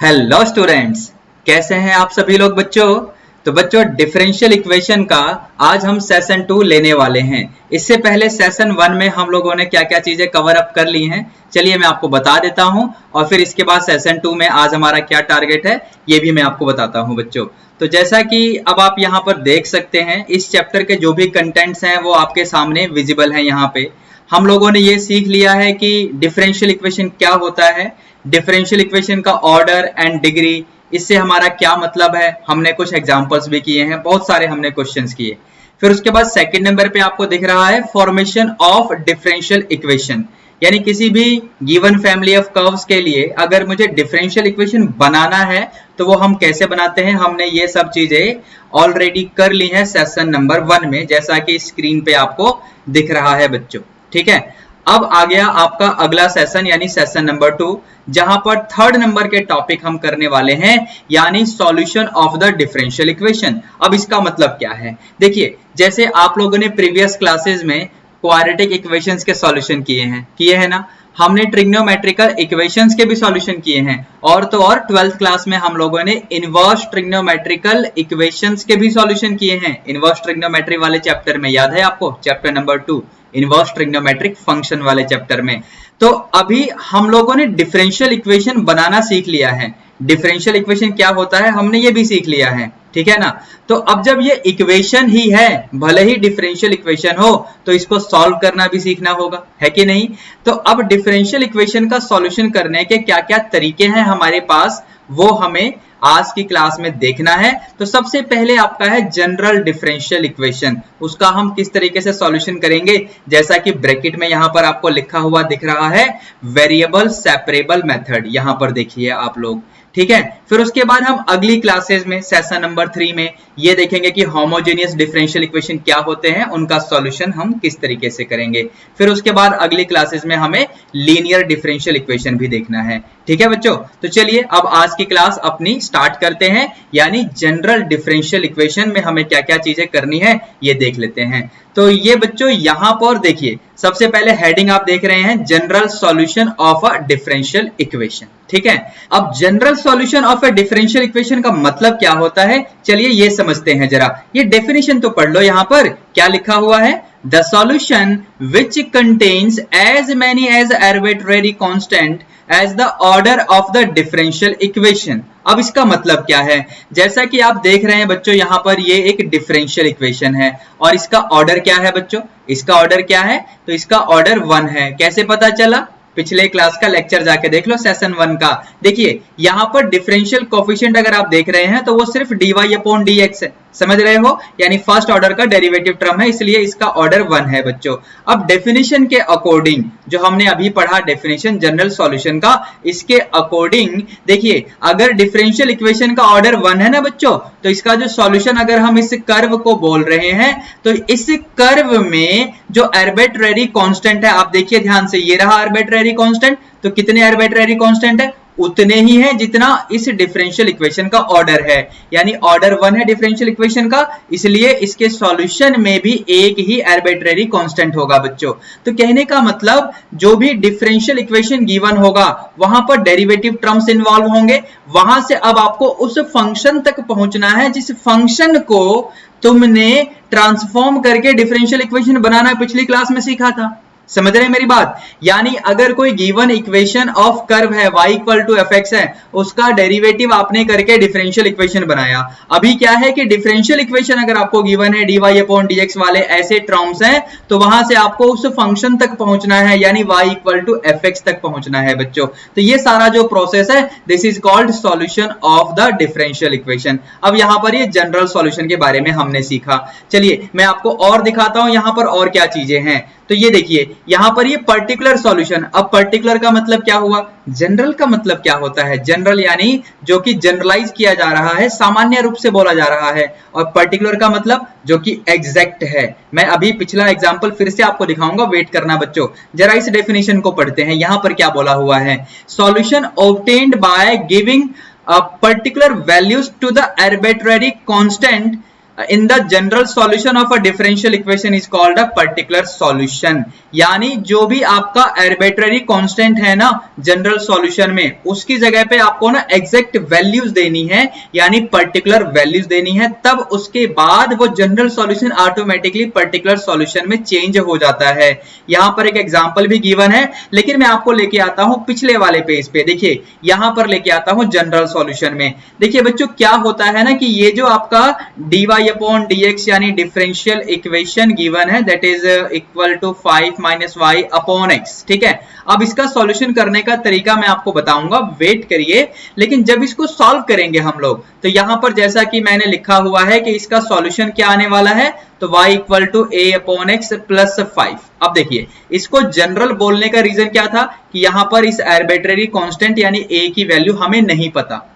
Hello students, कैसे हैं आप सभी लोग बच्चों। तो बच्चों डिफरेंशियल इक्वेशन का आज हम सेशन 2 लेने वाले हैं। इससे पहले सेशन 1 में हम लोगों ने क्या क्या चीजें कवर अप कर ली हैं, चलिए मैं आपको बता देता हूं और फिर इसके बाद सेशन 2 में आज हमारा क्या टारगेट है ये भी मैं आपको बताता हूं बच्चों। तो जैसा कि अब आप यहाँ पर देख सकते हैं, इस चैप्टर के जो भी कंटेंट्स हैं वो आपके सामने विजिबल हैं। यहाँ पे हम लोगों ने ये सीख लिया है कि डिफरेंशियल इक्वेशन क्या होता है, डिफरेंशियल इक्वेशन का ऑर्डर एंड डिग्री, इससे हमारा क्या मतलब है। हमने कुछ एग्जांपल्स भी किए हैं, बहुत सारे हमने क्वेश्चंस किए। फिर उसके बाद सेकंड नंबर पे आपको दिख रहा है फॉर्मेशन ऑफ डिफरेंशियल इक्वेशन, यानी किसी भी गिवन फैमिली ऑफ कर्व्स के लिए अगर मुझे डिफरेंशियल इक्वेशन बनाना है तो वो हम कैसे बनाते हैं। हमने ये सब चीजें ऑलरेडी कर ली हैं सेशन नंबर 1 में, जैसा कि स्क्रीन पे आपको दिख रहा है बच्चों। ठीक है, अब आ गया आपका अगला सेशन यानी सेशन नंबर 2, जहां पर थर्ड नंबर के टॉपिक हम करने वाले हैं, यानी solution of the differential equation. अब इसका मतलब क्या है, देखिए जैसे आप लोगों ने प्रीवियस क्लासेस में क्वाड्रेटिक इक्वेशंस के सॉल्यूशन किए हैं ना, हमने ट्रिग्नोमेट्रिकल इक्वेशंस के भी सॉल्यूशन किए हैं, और तो और 12th क्लास में हम लोगों ने इनवर्स ट्रिग्नोमेट्रिकल इक्वेशंस के भी सॉल्यूशन किए हैं। इनवर्स ट्रिग्नोमेट्री वाले चैप्टर में, याद है आपको, chapter number 2 inverse trigonometric function वाले चैप्टर में। तो अभी हम लोगों ने डिफरेंशियल इक्वेशन बनाना सीख लिया है, डिफरेंशियल इक्वेशन क्या होता है हमने ये भी सीख लिया है, ठीक है ना। तो अब जब ये इक्वेशन ही है, भले ही डिफरेंशियल इक्वेशन हो, तो इसको सॉल्व करना भी सीखना होगा, है कि नहीं। तो अब डिफरेंशियल इक्वेशन का सॉल्यूशन करने के क्या क्या तरीके हैं हमारे पास, वो हमें आज की क्लास में देखना है। तो सबसे पहले आपका है जनरल डिफरेंशियल इक्वेशन, उसका हम किस तरीके से सॉल्यूशन करेंगे, जैसा कि ब्रैकेट में यहां पर आपको लिखा हुआ दिख रहा है वेरिएबल सेपरेबल मेथड, यहां पर देखिए आप लोग, ठीक है। फिर उसके बाद हम अगली क्लासेस में सेशन नंबर 3 में ये देखेंगे कि होमोजेनियस डिफरेंशियल इक्वेशन क्या होते हैं, उनका सॉल्यूशन हम किस तरीके से करेंगे। फिर उसके बाद अगली क्लासेस में हमें लीनियर डिफरेंशियल इक्वेशन भी देखना है, ठीक है बच्चों। तो चलिए अब आज की क्लास अपनी स्टार्ट करते हैं, यानी जनरल डिफरेंशियल इक्वेशन में हमें क्या क्या चीजें करनी है ये देख लेते हैं। तो ये बच्चों यहां पर देखिए, सबसे पहले हेडिंग आप देख रहे हैं general solution of a differential equation, ठीक है। अब general solution of a differential equation का मतलब क्या होता है, चलिए ये समझते हैं जरा। ये डेफिनेशन तो पढ़ लो, यहां पर क्या लिखा हुआ है, the solution which contains as many as arbitrary constant as the order of the differential equation. अब इसका मतलब क्या है, जैसा कि आप देख रहे हैं बच्चों, यहां पर ये एक डिफरेंशियल इक्वेशन है और इसका ऑर्डर क्या है बच्चों, इसका ऑर्डर क्या है, तो इसका ऑर्डर 1 है। कैसे पता चला, पिछले क्लास का लेक्चर जाके देख लो सेशन 1 का। देखिए यहां पर डिफरेंशियल कोफिशिएंट अगर आप देख रहे हैं तो वो सिर्फ dy/dx है, समझ रहे हो, यानी फर्स्ट ऑर्डर का डेरिवेटिव टर्म है, इसलिए इसका ऑर्डर 1 है बच्चों। अब डेफिनेशन के अकॉर्डिंग, जो हमने अभी पढ़ा डेफिनेशन जनरल सॉल्यूशन का, इसके अकॉर्डिंग देखिए अगर डिफरेंशियल इक्वेशन का ऑर्डर 1 है ना बच्चों, तो इसका जो सॉल्यूशन अगर हम इस कर्व को बोल रहे हैं, तो इस कर्व में जो आर्बिट्रेरी कांस्टेंट है, आप देखिए ध्यान से, ये रहा आर्बिट्रेरी कांस्टेंट, तो कितने आर्बिट्रेरी कांस्टेंट है, उतने ही है जितना इस डिफरेंशियल इक्वेशन का ऑर्डर है, यानी ऑर्डर 1 है डिफरेंशियल इक्वेशन का, इसलिए इसके सॉल्यूशन में भी एक ही आर्बिट्रेरी कांस्टेंट होगा बच्चों। तो कहने का मतलब जो भी डिफरेंशियल इक्वेशन गिवन होगा वहां पर डेरिवेटिव टर्म्स इन्वॉल्व होंगे, वहां से अब आपको उस फंक्शन तक पहुंचना है जिस फंक्शन को तुमने ट्रांसफॉर्म करके डिफरेंशियल इक्वेशन बनाना पिछली क्लास में सीखा था, समझ रहे हैं मेरी बात। यानी अगर कोई गिवन इक्वेशन ऑफ कर्व है y=fx है, उसका डेरिवेटिव आपने करके डिफरेंशियल इक्वेशन बनाया। अभी क्या है कि डिफरेंशियल इक्वेशन अगर आपको गिवन है dy/dx वाले ऐसे टर्म्स हैं, तो वहां से आपको उस फंक्शन तक पहुंचना है, यानी y=fx तक पहुंचना है बच्चों। तो ये सारा जो प्रोसेस है, this is called solution of the differential equation. अब यहां पर ये जनरल सॉल्यूशन के बारे में हमने सीखा। चलिए मैं आपको और दिखाता हूं यहां पर और क्या चीजें हैं। तो ये देखिए यहां पर ये पर्टिकुलर सॉल्यूशन, अब पर्टिकुलर का मतलब क्या हुआ, जनरल का मतलब क्या होता है, जनरल यानी जो कि जनरलाइज किया जा रहा है, सामान्य रूप से बोला जा रहा है, और पर्टिकुलर का मतलब जो कि एग्जैक्ट है। मैं अभी पिछला एग्जांपल फिर से आपको दिखाऊंगा, वेट करना बच्चों। जरा इस डेफिनेशन को पढ़ते हैं, यहां पर क्या बोला हुआ है, solution obtained by giving particular values to the arbitrary constant in the general solution of a differential equation is called a particular solution. यानी जो भी आपका आर्बिट्रेरी कांस्टेंट है ना जनरल सॉल्यूशन में, उसकी जगह पे आपको ना एग्जैक्ट वैल्यूज देनी है, यानी पर्टिकुलर वैल्यूज देनी है, तब उसके बाद वो general solution automatically particular solution में चेंज हो जाता है। यहां पर एक एग्जांपल भी गिवन है, लेकिन मैं आपको लेके आता हूं पिछले वाले पेज पे। देखिए यहां पर लेके आता हूं जनरल सॉल्यूशन में। देखिए बच्चों क्या होता है ना कि ये जो आपका dy अपॉन dx यानी डिफरेंशियल इक्वेशन गिवन है, that is equal to 5 minus y upon x। ठीक है, अब इसका सॉल्यूशन करने का तरीका मैं आपको बताऊंगा, वेट करिए। लेकिन जब इसको सॉल्व करेंगे हम लोग, तो यहां पर जैसा कि मैंने लिखा हुआ है कि इसका सॉल्यूशन क्या आने वाला है, तो y equal to a upon x plus 5। अब देखिए इसको जनरल बोलने का रीजन क्या था कि यहां पर इस आर्बिट्रेरी कांस्टेंट यानी a की वैल्यू हमें नहीं पता,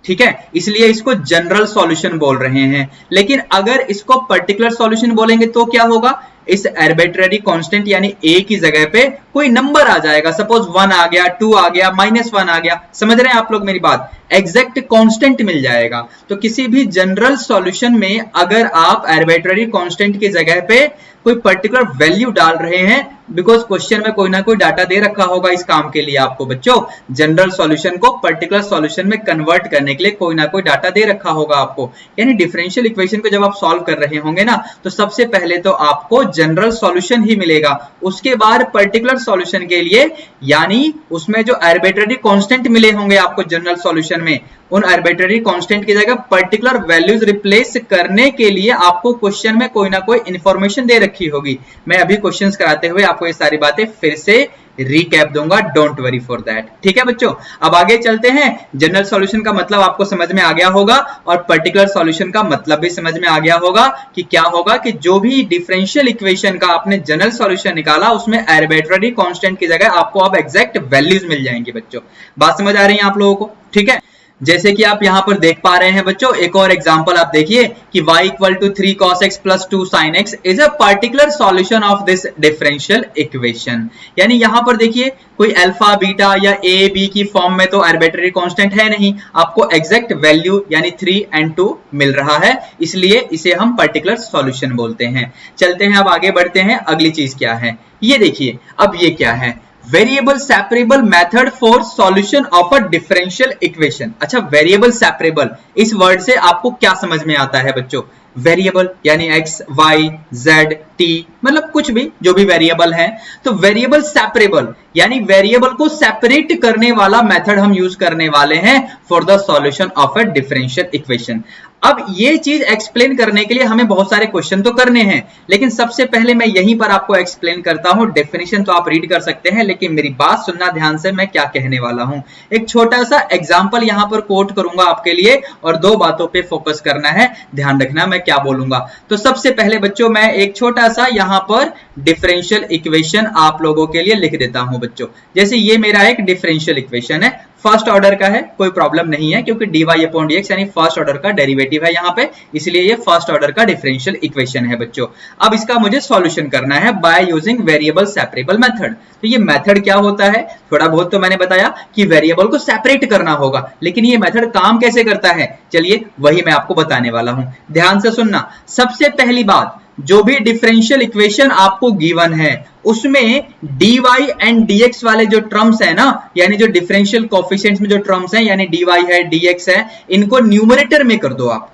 ठीक है, इसलिए इसको जनरल सॉल्यूशन बोल रहे हैं। लेकिन अगर इसको पर्टिकुलर सॉल्यूशन बोलेंगे तो क्या होगा, इस आर्बिट्रेरी कांस्टेंट यानी a की जगह पे कोई नंबर आ जाएगा, सपोज 1 आ गया, 2 आ गया, -1 आ गया। समझ रहे हैं आप लोग मेरी बात, एग्जैक्ट कांस्टेंट मिल जाएगा। तो किसी भी जनरल सॉल्यूशन में अगर आप आर्बिट्रेरी कांस्टेंट की जगह पे कोई पर्टिकुलर वैल्यू डाल रहे हैं, बिकॉज क्वेश्चन में कोई ना कोई डाटा दे रखा होगा इस काम के लिए आपको बच्चों, जनरल सॉल्यूशन को पर्टिकुलर सॉल्यूशन में कन्वर्ट करने के लिए कोई ना कोई डाटा दे रखा होगा आपको। यानी डिफरेंशियल इक्वेशन को जब आप सॉल्व कर रहे होंगे ना, तो सबसे पहले तो आपको जनरल सॉल्यूशन ही मिलेगा, उसके बाद पर्टिकुलर सॉल्यूशन के लिए यानी उसमें जो आर्बिट्रेरी कांस्टेंट मिले होंगे आपको जनरल सॉल्यूशन में, उन आर्बिट्रेरी कांस्टेंट की जगह पर्टिकुलर वैल्यूज रिप्लेस करने के लिए आपको क्वेश्चन में कोई ना कोई इंफॉर्मेशन दे रखी होगी। मैं अभी क्वेश्चंस कराते हुए आपको ये सारी बातें फिर से रिकैप दूंगा, डोंट वरी फॉर दैट। ठीक है बच्चों, अब आगे चलते हैं। जनरल सॉल्यूशन का मतलब आपको समझ में आ गया होगा और पर्टिकुलर सॉल्यूशन का मतलब भी समझ में आ गया होगा कि क्या होगा कि जो भी डिफरेंशियल इक्वेशन का आपने जनरल सॉल्यूशन निकाला, उसमें आर्बिट्रेरी कांस्टेंट की जगह आपको अब एग्जैक्ट वैल्यूज मिल जाएंगी बच्चों। बात समझ आ रही है आप लोगों को? ठीक है, जैसे कि आप यहां पर देख पा रहे हैं बच्चों, एक और एग्जांपल आप देखिए कि y equal to 3 cos x plus 2 sin x is a particular solution of this differential equation. यानी यहां पर देखिए कोई अल्फा बीटा या a b की फॉर्म में तो आर्बिट्रेरी कांस्टेंट है नहीं, आपको एग्जैक्ट वैल्यू यानी 3 and 2 मिल रहा है, इसलिए इसे हम पर्टिकुलर सॉल्यूशन बोलते हैं। चलते हैं अब आगे बढ़ते हैं, अगली चीज क्या है ये देखिए। अब ये क्या है, variable separable method for solution of a differential equation. अच्छा, वेरिएबल सेपरेबल, इस वर्ड से आपको क्या समझ में आता है बच्चों? वेरिएबल यानी x, y, z, t, मतलब कुछ भी जो भी वेरिएबल है। तो वेरिएबल सेपरेबल यानी वेरिएबल को सेपरेट करने वाला मेथड हम यूज करने वाले हैं for the solution of a differential equation. अब ये चीज एक्सप्लेन करने के लिए हमें बहुत सारे क्वेश्चन तो करने हैं, लेकिन सबसे पहले मैं यहीं पर आपको एक्सप्लेन करता हूं। डेफिनेशन तो आप रीड कर सकते हैं, लेकिन मेरी बात सुनना ध्यान से, मैं क्या कहने वाला हूं। एक छोटा सा एग्जांपल यहां पर कोट करूंगा आपके लिए और 2 बातों पे फोकस करना है, ध्यान रखना मैं क्या बोलूंगा। तो सबसे पहले बच्चों मैं एक छोटा सा यहां पर डिफरेंशियल इक्वेशन आप लोगों के लिए लिख देता हूं बच्चों। जैसे ये मेरा एक डिफरेंशियल इक्वेशन है, फर्स्ट ऑर्डर का है, कोई प्रॉब्लम नहीं है क्योंकि dy अपॉन dx यानी फर्स्ट ऑर्डर का डेरिवेटिव है यहाँ पे, इसलिए ये फर्स्ट ऑर्डर का डिफरेंशियल इक्वेशन है बच्चों। अब इसका मुझे सॉल्यूशन करना है by using variable separable method. तो ये मेथड क्या होता है, थोड़ा बहुत तो मैंने बताया कि वेरिएबल को सेपरेट करना होगा, लेकिन ये मेथड काम कैसे करता है, चलिए वही मैं आपको बताने वाला हूं। ध्यान से सुनना। सबसे पहली बात, जो भी डिफरेंशियल इक्वेशन आपको गिवन है उसमें dy एंड dx वाले जो टर्म्स है ना, यानी जो डिफरेंशियल कोएफिशिएंट्स में जो टर्म्स हैं यानी dy है dx है, इनको न्यूमरेटर में कर दो आप।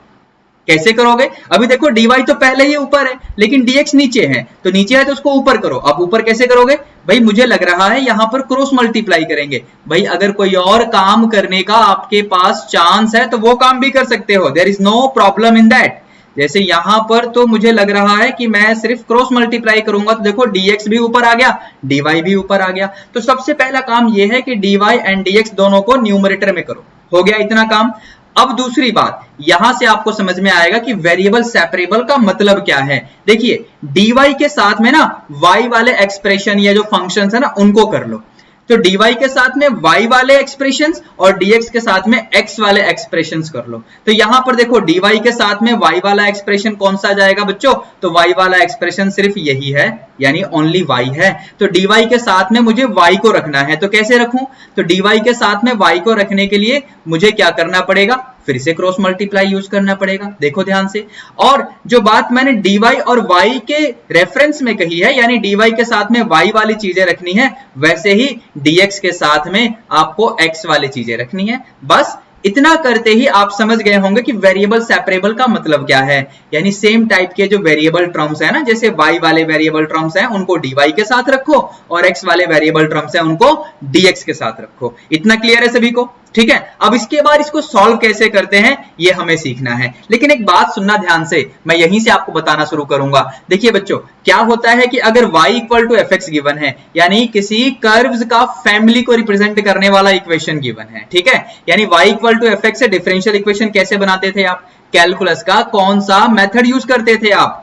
कैसे करोगे? अभी देखो dy तो पहले ही ऊपर है लेकिन dx नीचे है, तो नीचे है तो उसको ऊपर करो। अब ऊपर कैसे करोगे भाई, मुझे लग रहा है यहां पर क्रॉस मल्टीप्लाई करेंगे। भाई अगर कोई और काम करने का आपके पास चांस है तो वो काम भी कर सकते हो, there is no problem in that. जैसे यहां पर तो मुझे लग रहा है कि मैं सिर्फ क्रॉस मल्टीप्लाई करूंगा, तो देखो dx भी ऊपर आ गया, dy भी ऊपर आ गया। तो सबसे पहला काम यह है कि dy एंड dx दोनों को न्यूमरेटर में करो, हो गया इतना काम। अब दूसरी बात, यहां से आपको समझ में आएगा कि वेरिएबल सेपरेबल का मतलब क्या है। देखिए dy के साथ में ना y वाले एक्सप्रेशन या जो फंक्शंस है ना उनको कर लो, तो dy के साथ में y वाले एक्सप्रेशंस और dx के साथ में x वाले एक्सप्रेशंस कर लो। तो यहां पर देखो dy के साथ में y वाला एक्सप्रेशन कौन सा जाएगा बच्चों, तो y वाला एक्सप्रेशन सिर्फ यही है यानी ओनली y है। तो dy के साथ में मुझे y को रखना है, तो कैसे रखूं, तो dy के साथ में y को रखने के लिए मुझे क्या करना पड़ेगा, फिर से क्रॉस मल्टीप्लाई यूज करना पड़ेगा। देखो ध्यान से, और जो बात मैंने dy और y के रेफरेंस में कही है, यानी dy के साथ में y वाली चीजें रखनी है, वैसे ही dx के साथ में आपको x वाली चीजें रखनी है। बस इतना करते ही आप समझ गए होंगे कि वेरिएबल सेपरेबल का मतलब क्या है। यानी सेम टाइप के जो वेरिएबल टर्म्स है ना, जैसे y वाले वेरिएबल टर्म्स हैं उनको dy के साथ रखो और x वाले वेरिएबल टर्म्स हैं उनको dx के साथ रखो। इतना क्लियर है सभी को? ठीक है। अब इसके बाद इसको सॉल्व कैसे करते हैं ये हमें सीखना है। लेकिन एक बात सुनना ध्यान से, मैं यहीं से आपको बताना शुरू करूंगा। देखिए बच्चों, क्या होता है कि अगर y equal to f x given है, यानी किसी कर्व्स का फैमिली को रिप्रेजेंट करने वाला इक्वेशन गिवन है, ठीक है, यानी y equal to f x से डिफरेंशियल इक्वेशन कैसे बनाते थे आप? कैलकुलस का कौन सा मेथड यूज करते थे आप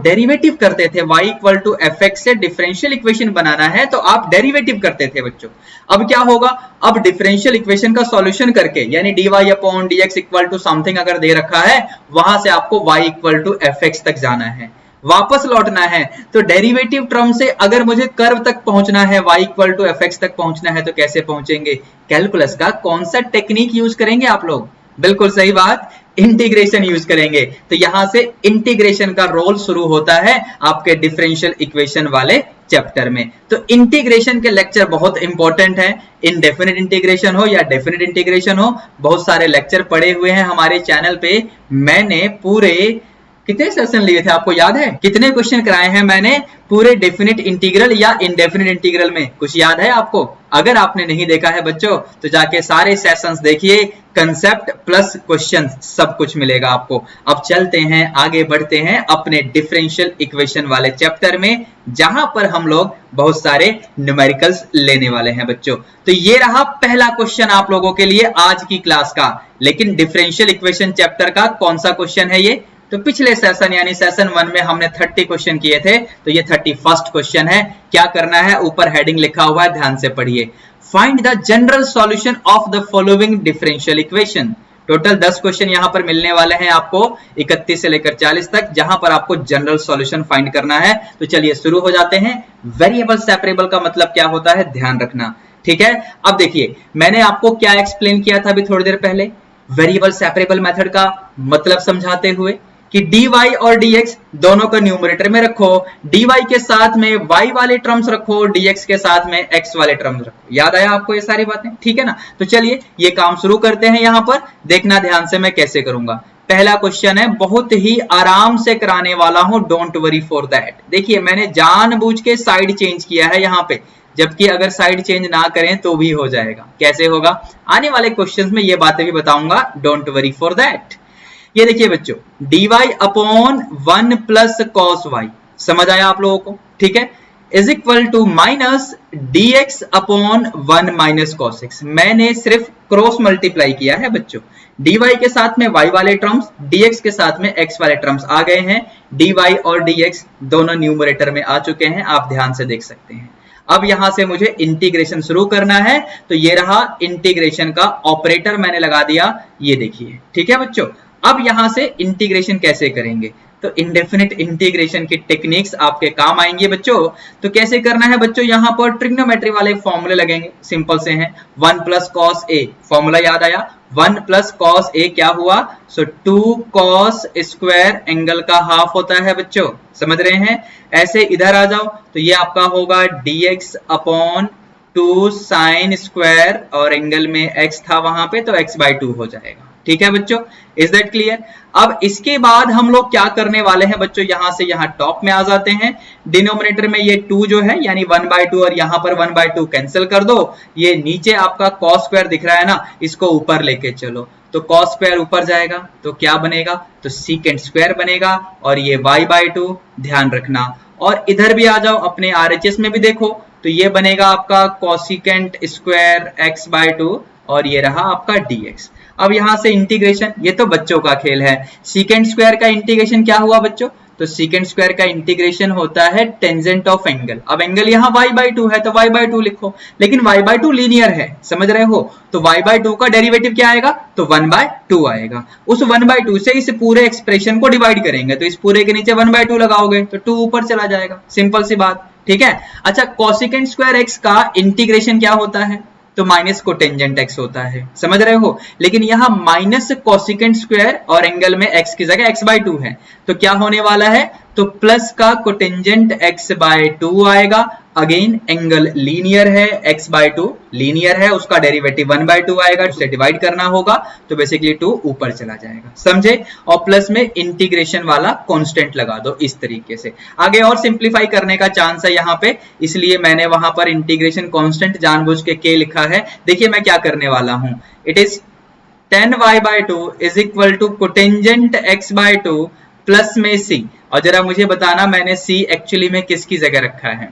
डेरिवेटिव करते थे। y equal to f x से डिफरेंशियल इक्वेशन बनाना है तो आप डेरिवेटिव करते थे बच्चों। अब क्या होगा, अब डिफरेंशियल इक्वेशन का सॉल्यूशन करके, यानी dy upon dx equal to something अगर दे रखा है, वहां से आपको y equal to f x तक जाना है, वापस लौटना है। तो डेरिवेटिव टर्म से अगर मुझे कर्व तक पहुंचना है, y equal to f x तक पहुंचना है, तो कैसे पहुंचेंगे? कैलकुलस का कौन सा टेक्निक यूज करेंगे आप लोग? बिल्कुल सही बात, इंटीग्रेशन यूज करेंगे। तो यहां से इंटीग्रेशन का रोल शुरू होता है आपके डिफरेंशियल इक्वेशन वाले चैप्टर में। तो इंटीग्रेशन के लेक्चर बहुत इंपॉर्टेंट है। इनडेफिनिट इंटीग्रेशन हो या डेफिनिट इंटीग्रेशन हो, बहुत सारे लेक्चर पड़े हुए हैं हमारे चैनल पे। मैंने पूरे कितने सेशन लिए थे आपको याद है? कितने क्वेश्चन कराए हैं मैंने पूरे डेफिनिट इंटीग्रल या इनडेफिनिट इंटीग्रल में? कुछ याद है आपको? अगर आपने नहीं देखा है बच्चों तो जाके सारे सेशंस देखिए, कंसेप्ट प्लस क्वेश्चन सब कुछ मिलेगा आपको। अब चलते हैं, आगे बढ़ते हैं अपने डिफरेंशियल इक्वेशन वाले चैप्टर में, जहां पर हम लोग बहुत सारे न्यूमेरिकल्स लेने वाले हैं बच्चों। तो ये रहा पहला क्वेश्चन आप लोगों के लिए आज की क्लास का। लेकिन डिफरेंशियल इक्वेशन चैप्टर का कौन सा क्वेश्चन है ये? तो पिछले सेशन यानी सेशन 1 में हमने 30 क्वेश्चन किए थे, तो ये 31st क्वेश्चन है। क्या करना है? ऊपर हेडिंग लिखा हुआ है, ध्यान से पढ़िए। Find the general solution of the following differential equation. Total 10 question यहां पर मिलने वाले हैं आपको 31 से लेकर 40 तक, जहां पर आपको जनरल सॉल्यूशन फाइंड करना है। तो चलिए शुरू हो जाते हैं। वेरिएबल सेपरेबल का मतलब क्या होता है, ध्यान रखना, ठीक है। अब देखिए, मैंने आपको क्या एक्सप्लेन किया था अभी थोड़ी देर पहले, वेरिएबल सेपरेबल मेथड का मतलब समझाते हुए कि dy और dx दोनों को न्यूमरेटर में रखो, dy के साथ में y वाले टर्म्स रखो, dx के साथ में x वाले टर्म्स रखो। याद आया आपको ये सारी बातें? ठीक है ना। तो चलिए ये काम शुरू करते हैं। यहां पर देखना ध्यान से मैं कैसे करूंगा। पहला क्वेश्चन है, बहुत ही आराम से कराने वाला हूं, डोंट वरी फॉर दैट। देखिए मैंने जानबूझ के साइड चेंज किया है यहाँ पे, जबकि अगर साइड चेंज ना करें तो भी हो जाएगा। कैसे होगा आने वाले क्वेश्चंस में ये बातें भी बताऊंगा, डोंट वरी फॉर दैट। ये देखिए बच्चों, dy upon 1 plus cos y, समझ आया आप लोगों को? ठीक है, is equal to minus dx upon 1 minus cos x। मैंने सिर्फ क्रॉस मल्टीप्लाई किया है बच्चों। dy के साथ में y वाले टर्म्स, dx के साथ में x वाले टर्म्स आ गए हैं। dy और dx दोनों न्यूमरेटर में आ चुके हैं, आप ध्यान से देख सकते हैं। अब यहां से मुझे इंटीग्रेशन शुरू करना है, तो ये रहा इंटीग्रेशन का ऑपरेटर मैंने लगा दिया, ये देखिए। ठीक है बच्चों, अब यहां से इंटीग्रेशन कैसे करेंगे? तो इंडेफिनिट इंटीग्रेशन की टेक्निक्स आपके काम आएंगे बच्चों। तो कैसे करना है बच्चों? यहां पर ट्रिग्नोमेट्री वाले फॉर्मूले लगेंगे, सिंपल से हैं। 1 प्लस कॉस ए, फॉर्मूला याद आया? 1 प्लस कॉस ए क्या हुआ? सो 2 कॉस स्क्वायर एंगल का हाफ होता है बच्चों, समझ रहे हैं? ऐसे इधर आ जाओ तो ये आपका होगा dx अपॉन 2 साइन स्क्वायर, और एंगल में x था वहां पे तो x/2 हो जाएगा। ठीक है बच्चों, इज दैट क्लियर? अब इसके बाद हम लोग क्या करने वाले हैं बच्चों, यहां से यहां टॉप में आ जाते हैं। डिनोमिनेटर में ये 2 जो है यानी 1/2 और यहां पर 1/2 कैंसिल कर दो। ये नीचे आपका कॉस स्क्वायर दिख रहा है ना, इसको ऊपर लेके चलो, तो कॉस स्क्वायर ऊपर जाएगा तो क्या बनेगा? तो सीकेंट स्क्वायर बनेगा, और ये y/2 ध्यान रखना। और इधर भी आ जाओ, अपने RHS में भी देखो, तो ये बनेगा आपका कॉसिकेंट स्क्वायर x/2, और ये रहा आपका dx। अब यहां से इंटीग्रेशन, ये तो बच्चों का खेल है। सीकेंट स्क्वायर का इंटीग्रेशन क्या हुआ बच्चों? तो सीकेंट स्क्वायर का इंटीग्रेशन होता है टेंजेंट ऑफ एंगल। अब एंगल यहाँ y/2 है तो y/2 लिखो, लेकिन y/2 लीनियर है, समझ रहे हो? तो y/2 का डेरिवेटिव क्या आएगा? तो 1/2 आएगा। उस 1/2 से इस पूरे एक्सप्रेशन को डिवाइड करेंगे, तो इस पूरे के नीचे 1/2 लगाओगे तो 2 ऊपर चला जाएगा, सिंपल सी बात। ठीक है, अच्छा, कोसिकेंट स्क्वायर x का इंटीग्रेशन क्या होता है? तो माइनस कोटेंजेंट x होता है, समझ रहे हो। लेकिन यहाँ माइनस कोसिकेंट स्क्वायर और एंगल में x की जगह x/2 है, तो क्या होने वाला है, तो प्लस का कोटेंजेंट x/2 आएगा। अगेन एंगल लीनियर है, x/2 लीनियर है, उसका डेरिवेटिव 1/2 आएगा, जिसे डिवाइड करना होगा, तो बेसिकली 2 ऊपर चला जाएगा, समझे। और प्लस में इंटीग्रेशन वाला कांस्टेंट लगा दो इस तरीके से। आगे और सिंप्लीफाई करने का चांस है यहाँ पे, इसलिए मैंने वहां पर इंटीग्रेशन कांस्टेंट जानबूझ के k लिखा है। देखिए मैं क्या करने वाला हूं, it is 10y/2 is equal to cotangent x/2 plus में c। और जरा मुझे बताना मैंने c एक्चुअली में किसकी जगह रखा है।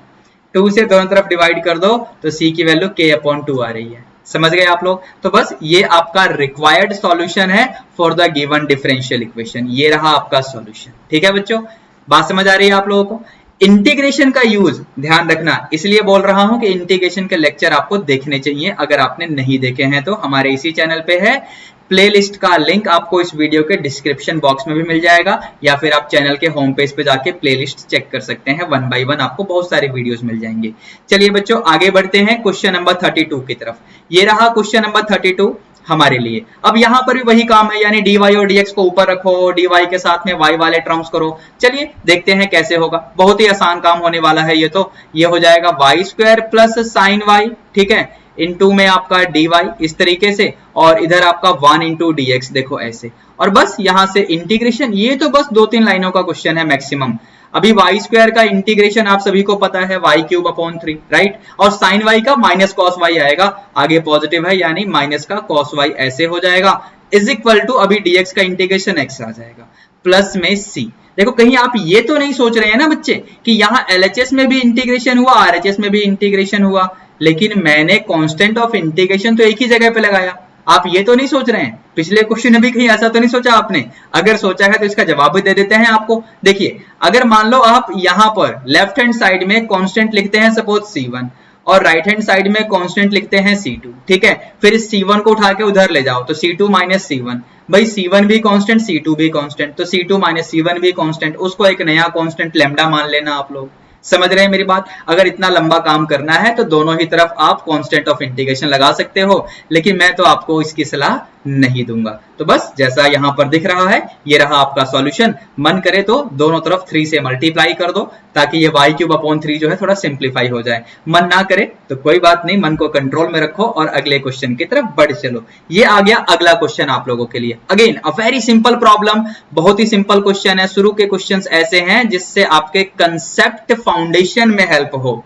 2 से दोनों तरफ डिवाइड कर दो तो c की वैल्यू k/2 आ रही है, समझ गए आप लोग। तो बस ये आपका रिक्वायर्ड सॉल्यूशन है for the given differential equation, ये रहा आपका सॉल्यूशन। ठीक है बच्चों, बात समझ आ रही है आप लोगों को। इंटीग्रेशन का यूज ध्यान रखना, इसलिए बोल रहा हूं कि इंटीग्रेशन के लेक्चर आपको देखने चाहिए। अगर आपने नहीं देखे हैं तो हमारे इसी चैनल पे है, प्लेलिस्ट का लिंक आपको इस वीडियो के डिस्क्रिप्शन बॉक्स में भी मिल जाएगा, या फिर आप चैनल के होम पेज पे जाके प्लेलिस्ट चेक कर सकते हैं। 1 बाय 1 आपको बहुत सारे वीडियोस मिल जाएंगे। चलिए बच्चों आगे बढ़ते हैं क्वेश्चन नंबर 32 की तरफ। ये रहा क्वेश्चन नंबर 32 हमारे लिए। अब यहाँ पर भी वही काम है, यानी dy और dx को ऊपर रखो, dy के साथ में y वाले टर्म्स करो। चलिए देखते हैं कैसे होगा, बहुत ही आसान काम होने वाला है ये तो। ये हो जाएगा y² प्लस साइन y, ठीक है, इनटू में आपका dy इस तरीके से, और इधर आपका 1 इंटू dx, देखो ऐसे। और बस यहाँ से इंटीग्रेशन, ये तो बस 2-3 लाइनों का क्वेश्चन है मैक्सिमम। अभी y² का इंटीग्रेशन आप सभी को पता है y³/3, राइट। और sin y का माइनस कॉस y आएगा, आगे पॉजिटिव है यानी माइनस का कॉस y ऐसे हो जाएगा, इज इक्वल टू अभी dx का इंटीग्रेशन x आ जाएगा प्लस में c। देखो कहीं आप ये तो नहीं सोच रहे हैं ना बच्चे कि यहाँ LHS में भी इंटीग्रेशन हुआ, RHS में भी इंटीग्रेशन हुआ, लेकिन मैंने कांस्टेंट ऑफ इंटीग्रेशन तो एक ही जगह पे लगाया। आप ये तो नहीं सोच रहे हैं, पिछले क्वेश्चन में भी कहीं ऐसा तो नहीं सोचा आपने। अगर सोचा है तो इसका जवाब भी दे देते हैं आपको। देखिए अगर मान लो आप यहाँ पर लेफ्ट हैंड साइड में कांस्टेंट लिखते हैं सपोज C1, और राइट हैंड साइड में कांस्टेंट लिखते हैं C2, ठीक है। फिर इस C1 को उठा के उधर ले जाओ तो C2 माइनस C1, भाई C1 भी कांस्टेंट C2 भी कांस्टेंट, तो C2 माइनस C1 भी कांस्टेंट, उसको एक नया कांस्टेंट लैम्डा मान लेना आप लोग। समझ रहे हैं मेरी बात। अगर इतना लंबा काम करना है तो दोनों ही तरफ आप कांस्टेंट ऑफ इंटीग्रेशन लगा सकते हो, लेकिन मैं तो आपको इसकी सलाह नहीं दूंगा। तो बस जैसा यहां पर दिख रहा है ये रहा आपका सॉल्यूशन। मन करे तो दोनों तरफ 3 से मल्टीप्लाई कर दो ताकि ये y³ जो है थोड़ा सिंप्लीफाई हो जाए। मन ना करे तो कोई बात नहीं, मन को कंट्रोल में रखो और अगले क्वेश्चन की तरफ बढ़ चलो। ये आ गया अगला क्वेश्चन आप लोगों के लिए। Again a very simple problem, बहुत ही सिंपल क्वेश्चन है। शुरू के क्वेश्चंस ऐसे हैं जिससे आपके कंसेप्ट फाउंडेशन में हेल्प हो।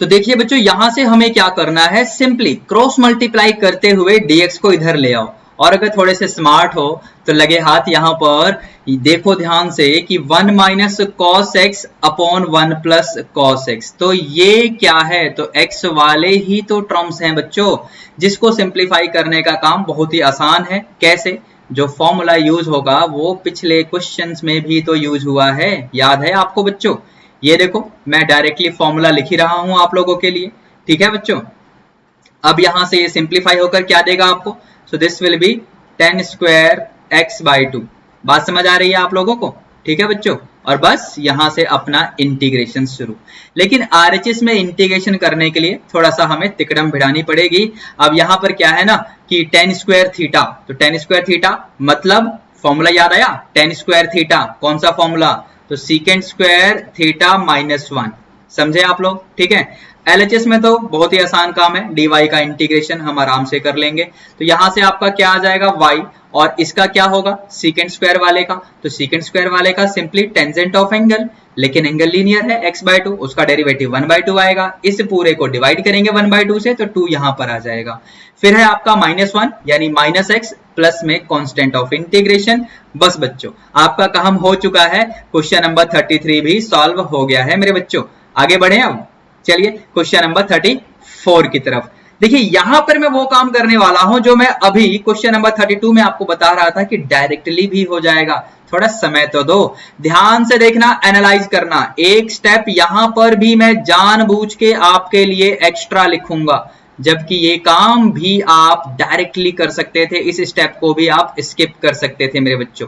तो देखिए बच्चों यहां से हमें क्या करना है, सिंपली क्रॉस मल्टीप्लाई करते हुए dx को इधर ले आओ। और अगर थोड़े से स्मार्ट हो तो लगे हाथ यहाँ पर, देखो ध्यान से कि 1 minus cos x upon 1 plus cos x, तो ये क्या है, तो x वाले ही तो टर्म्स हैं बच्चों, जिसको सिंप्लीफाई करने का काम बहुत ही आसान है। कैसे, जो फॉर्मूला यूज होगा वो पिछले क्वेश्चंस में भी तो यूज हुआ है, याद है आपको बच्चों। ये देखो मैं डायरेक्टली फॉर्मूला लिख ही रहा हूं आप लोगों के लिए, ठीक है बच्चों। अब यहां से ये सिंप्लीफाई होकर क्या देगा आपको, so this will B 10² x/2। बात समझ आ रही है आप लोगों को, ठीक है बच्चों। और बस यहां से अपना इंटीग्रेशन शुरू। लेकिन RHS में इंटीग्रेशन करने के लिए थोड़ा सा हमें तिकड़म भिड़ानी पड़ेगी। अब यहाँ पर क्या है ना कि tan² थीटा, तो tan² मतलब फॉर्मूला याद आया, tan² कौन सा फॉर्मूला, तो secant² थीटा माइनस 1, समझे आप लोग, ठीक है। LHS में तो बहुत ही आसान काम है, dy का इंटीग्रेशन हम आराम से कर लेंगे। तो यहां से आपका क्या आ जाएगा y, और इसका क्या होगा secant² वाले का, तो secant² वाले का सिंपली टेंजेंट ऑफ एंगल, लेकिन एंगल लीनियर है x/2, उसका डेरिवेटिव 1/2 आएगा। इस पूरे को डिवाइड करेंगे 1/2 से तो 2 यहां पर आ जाएगा। फिर है आपका -1 यानी -x प्लस में कांस्टेंट ऑफ इंटीग्रेशन। बस बच्चों आपका काम हो चुका है, क्वेश्चन नंबर 33 भी सॉल्व हो गया है मेरे बच्चों। आगे बढ़े अब, चलिए क्वेश्चन नंबर 34 की तरफ। देखिए यहां पर मैं वो काम करने वाला हूं जो मैं अभी क्वेश्चन नंबर 32 में आपको बता रहा था कि डायरेक्टली भी हो जाएगा, थोड़ा समय तो दो, ध्यान से देखना, एनालाइज करना। एक स्टेप यहां पर भी मैं जानबूझ के आपके लिए एक्स्ट्रा लिखूंगा, जबकि ये काम भी आप डायरेक्टली कर सकते थे, इस स्टेप को भी आप स्किप कर सकते थे मेरे बच्चों।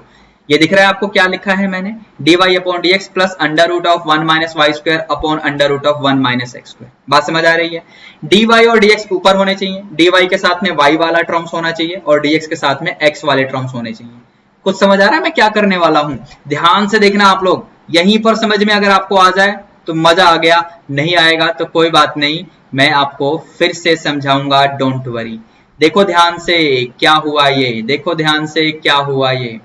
ये दिख रहा है आपको क्या लिखा है मैंने, dy upon dx plus under root of 1 minus y square upon under root of 1 minus x square. बात समझ आ रही है। dy और dx ऊपर होने चाहिए, dy के साथ में y वाला टर्म्स होना चाहिए और dx के साथ में x वाले टर्म्स होने चाहिए। कुछ समझ आ रहा है मैं क्या करने वाला हूं? ध्यान से देखना आप लोग, यहीं पर समझ में अगर आपको आ जाए तो मजा आ गया, नहीं आएगा तो कोई बात नहीं, मैं आपको फिर से समझाऊंगा, डोंट वरी। देखो ध्यान से क्या हुआ ये, देखो ध्यान से क्या हुआ ये,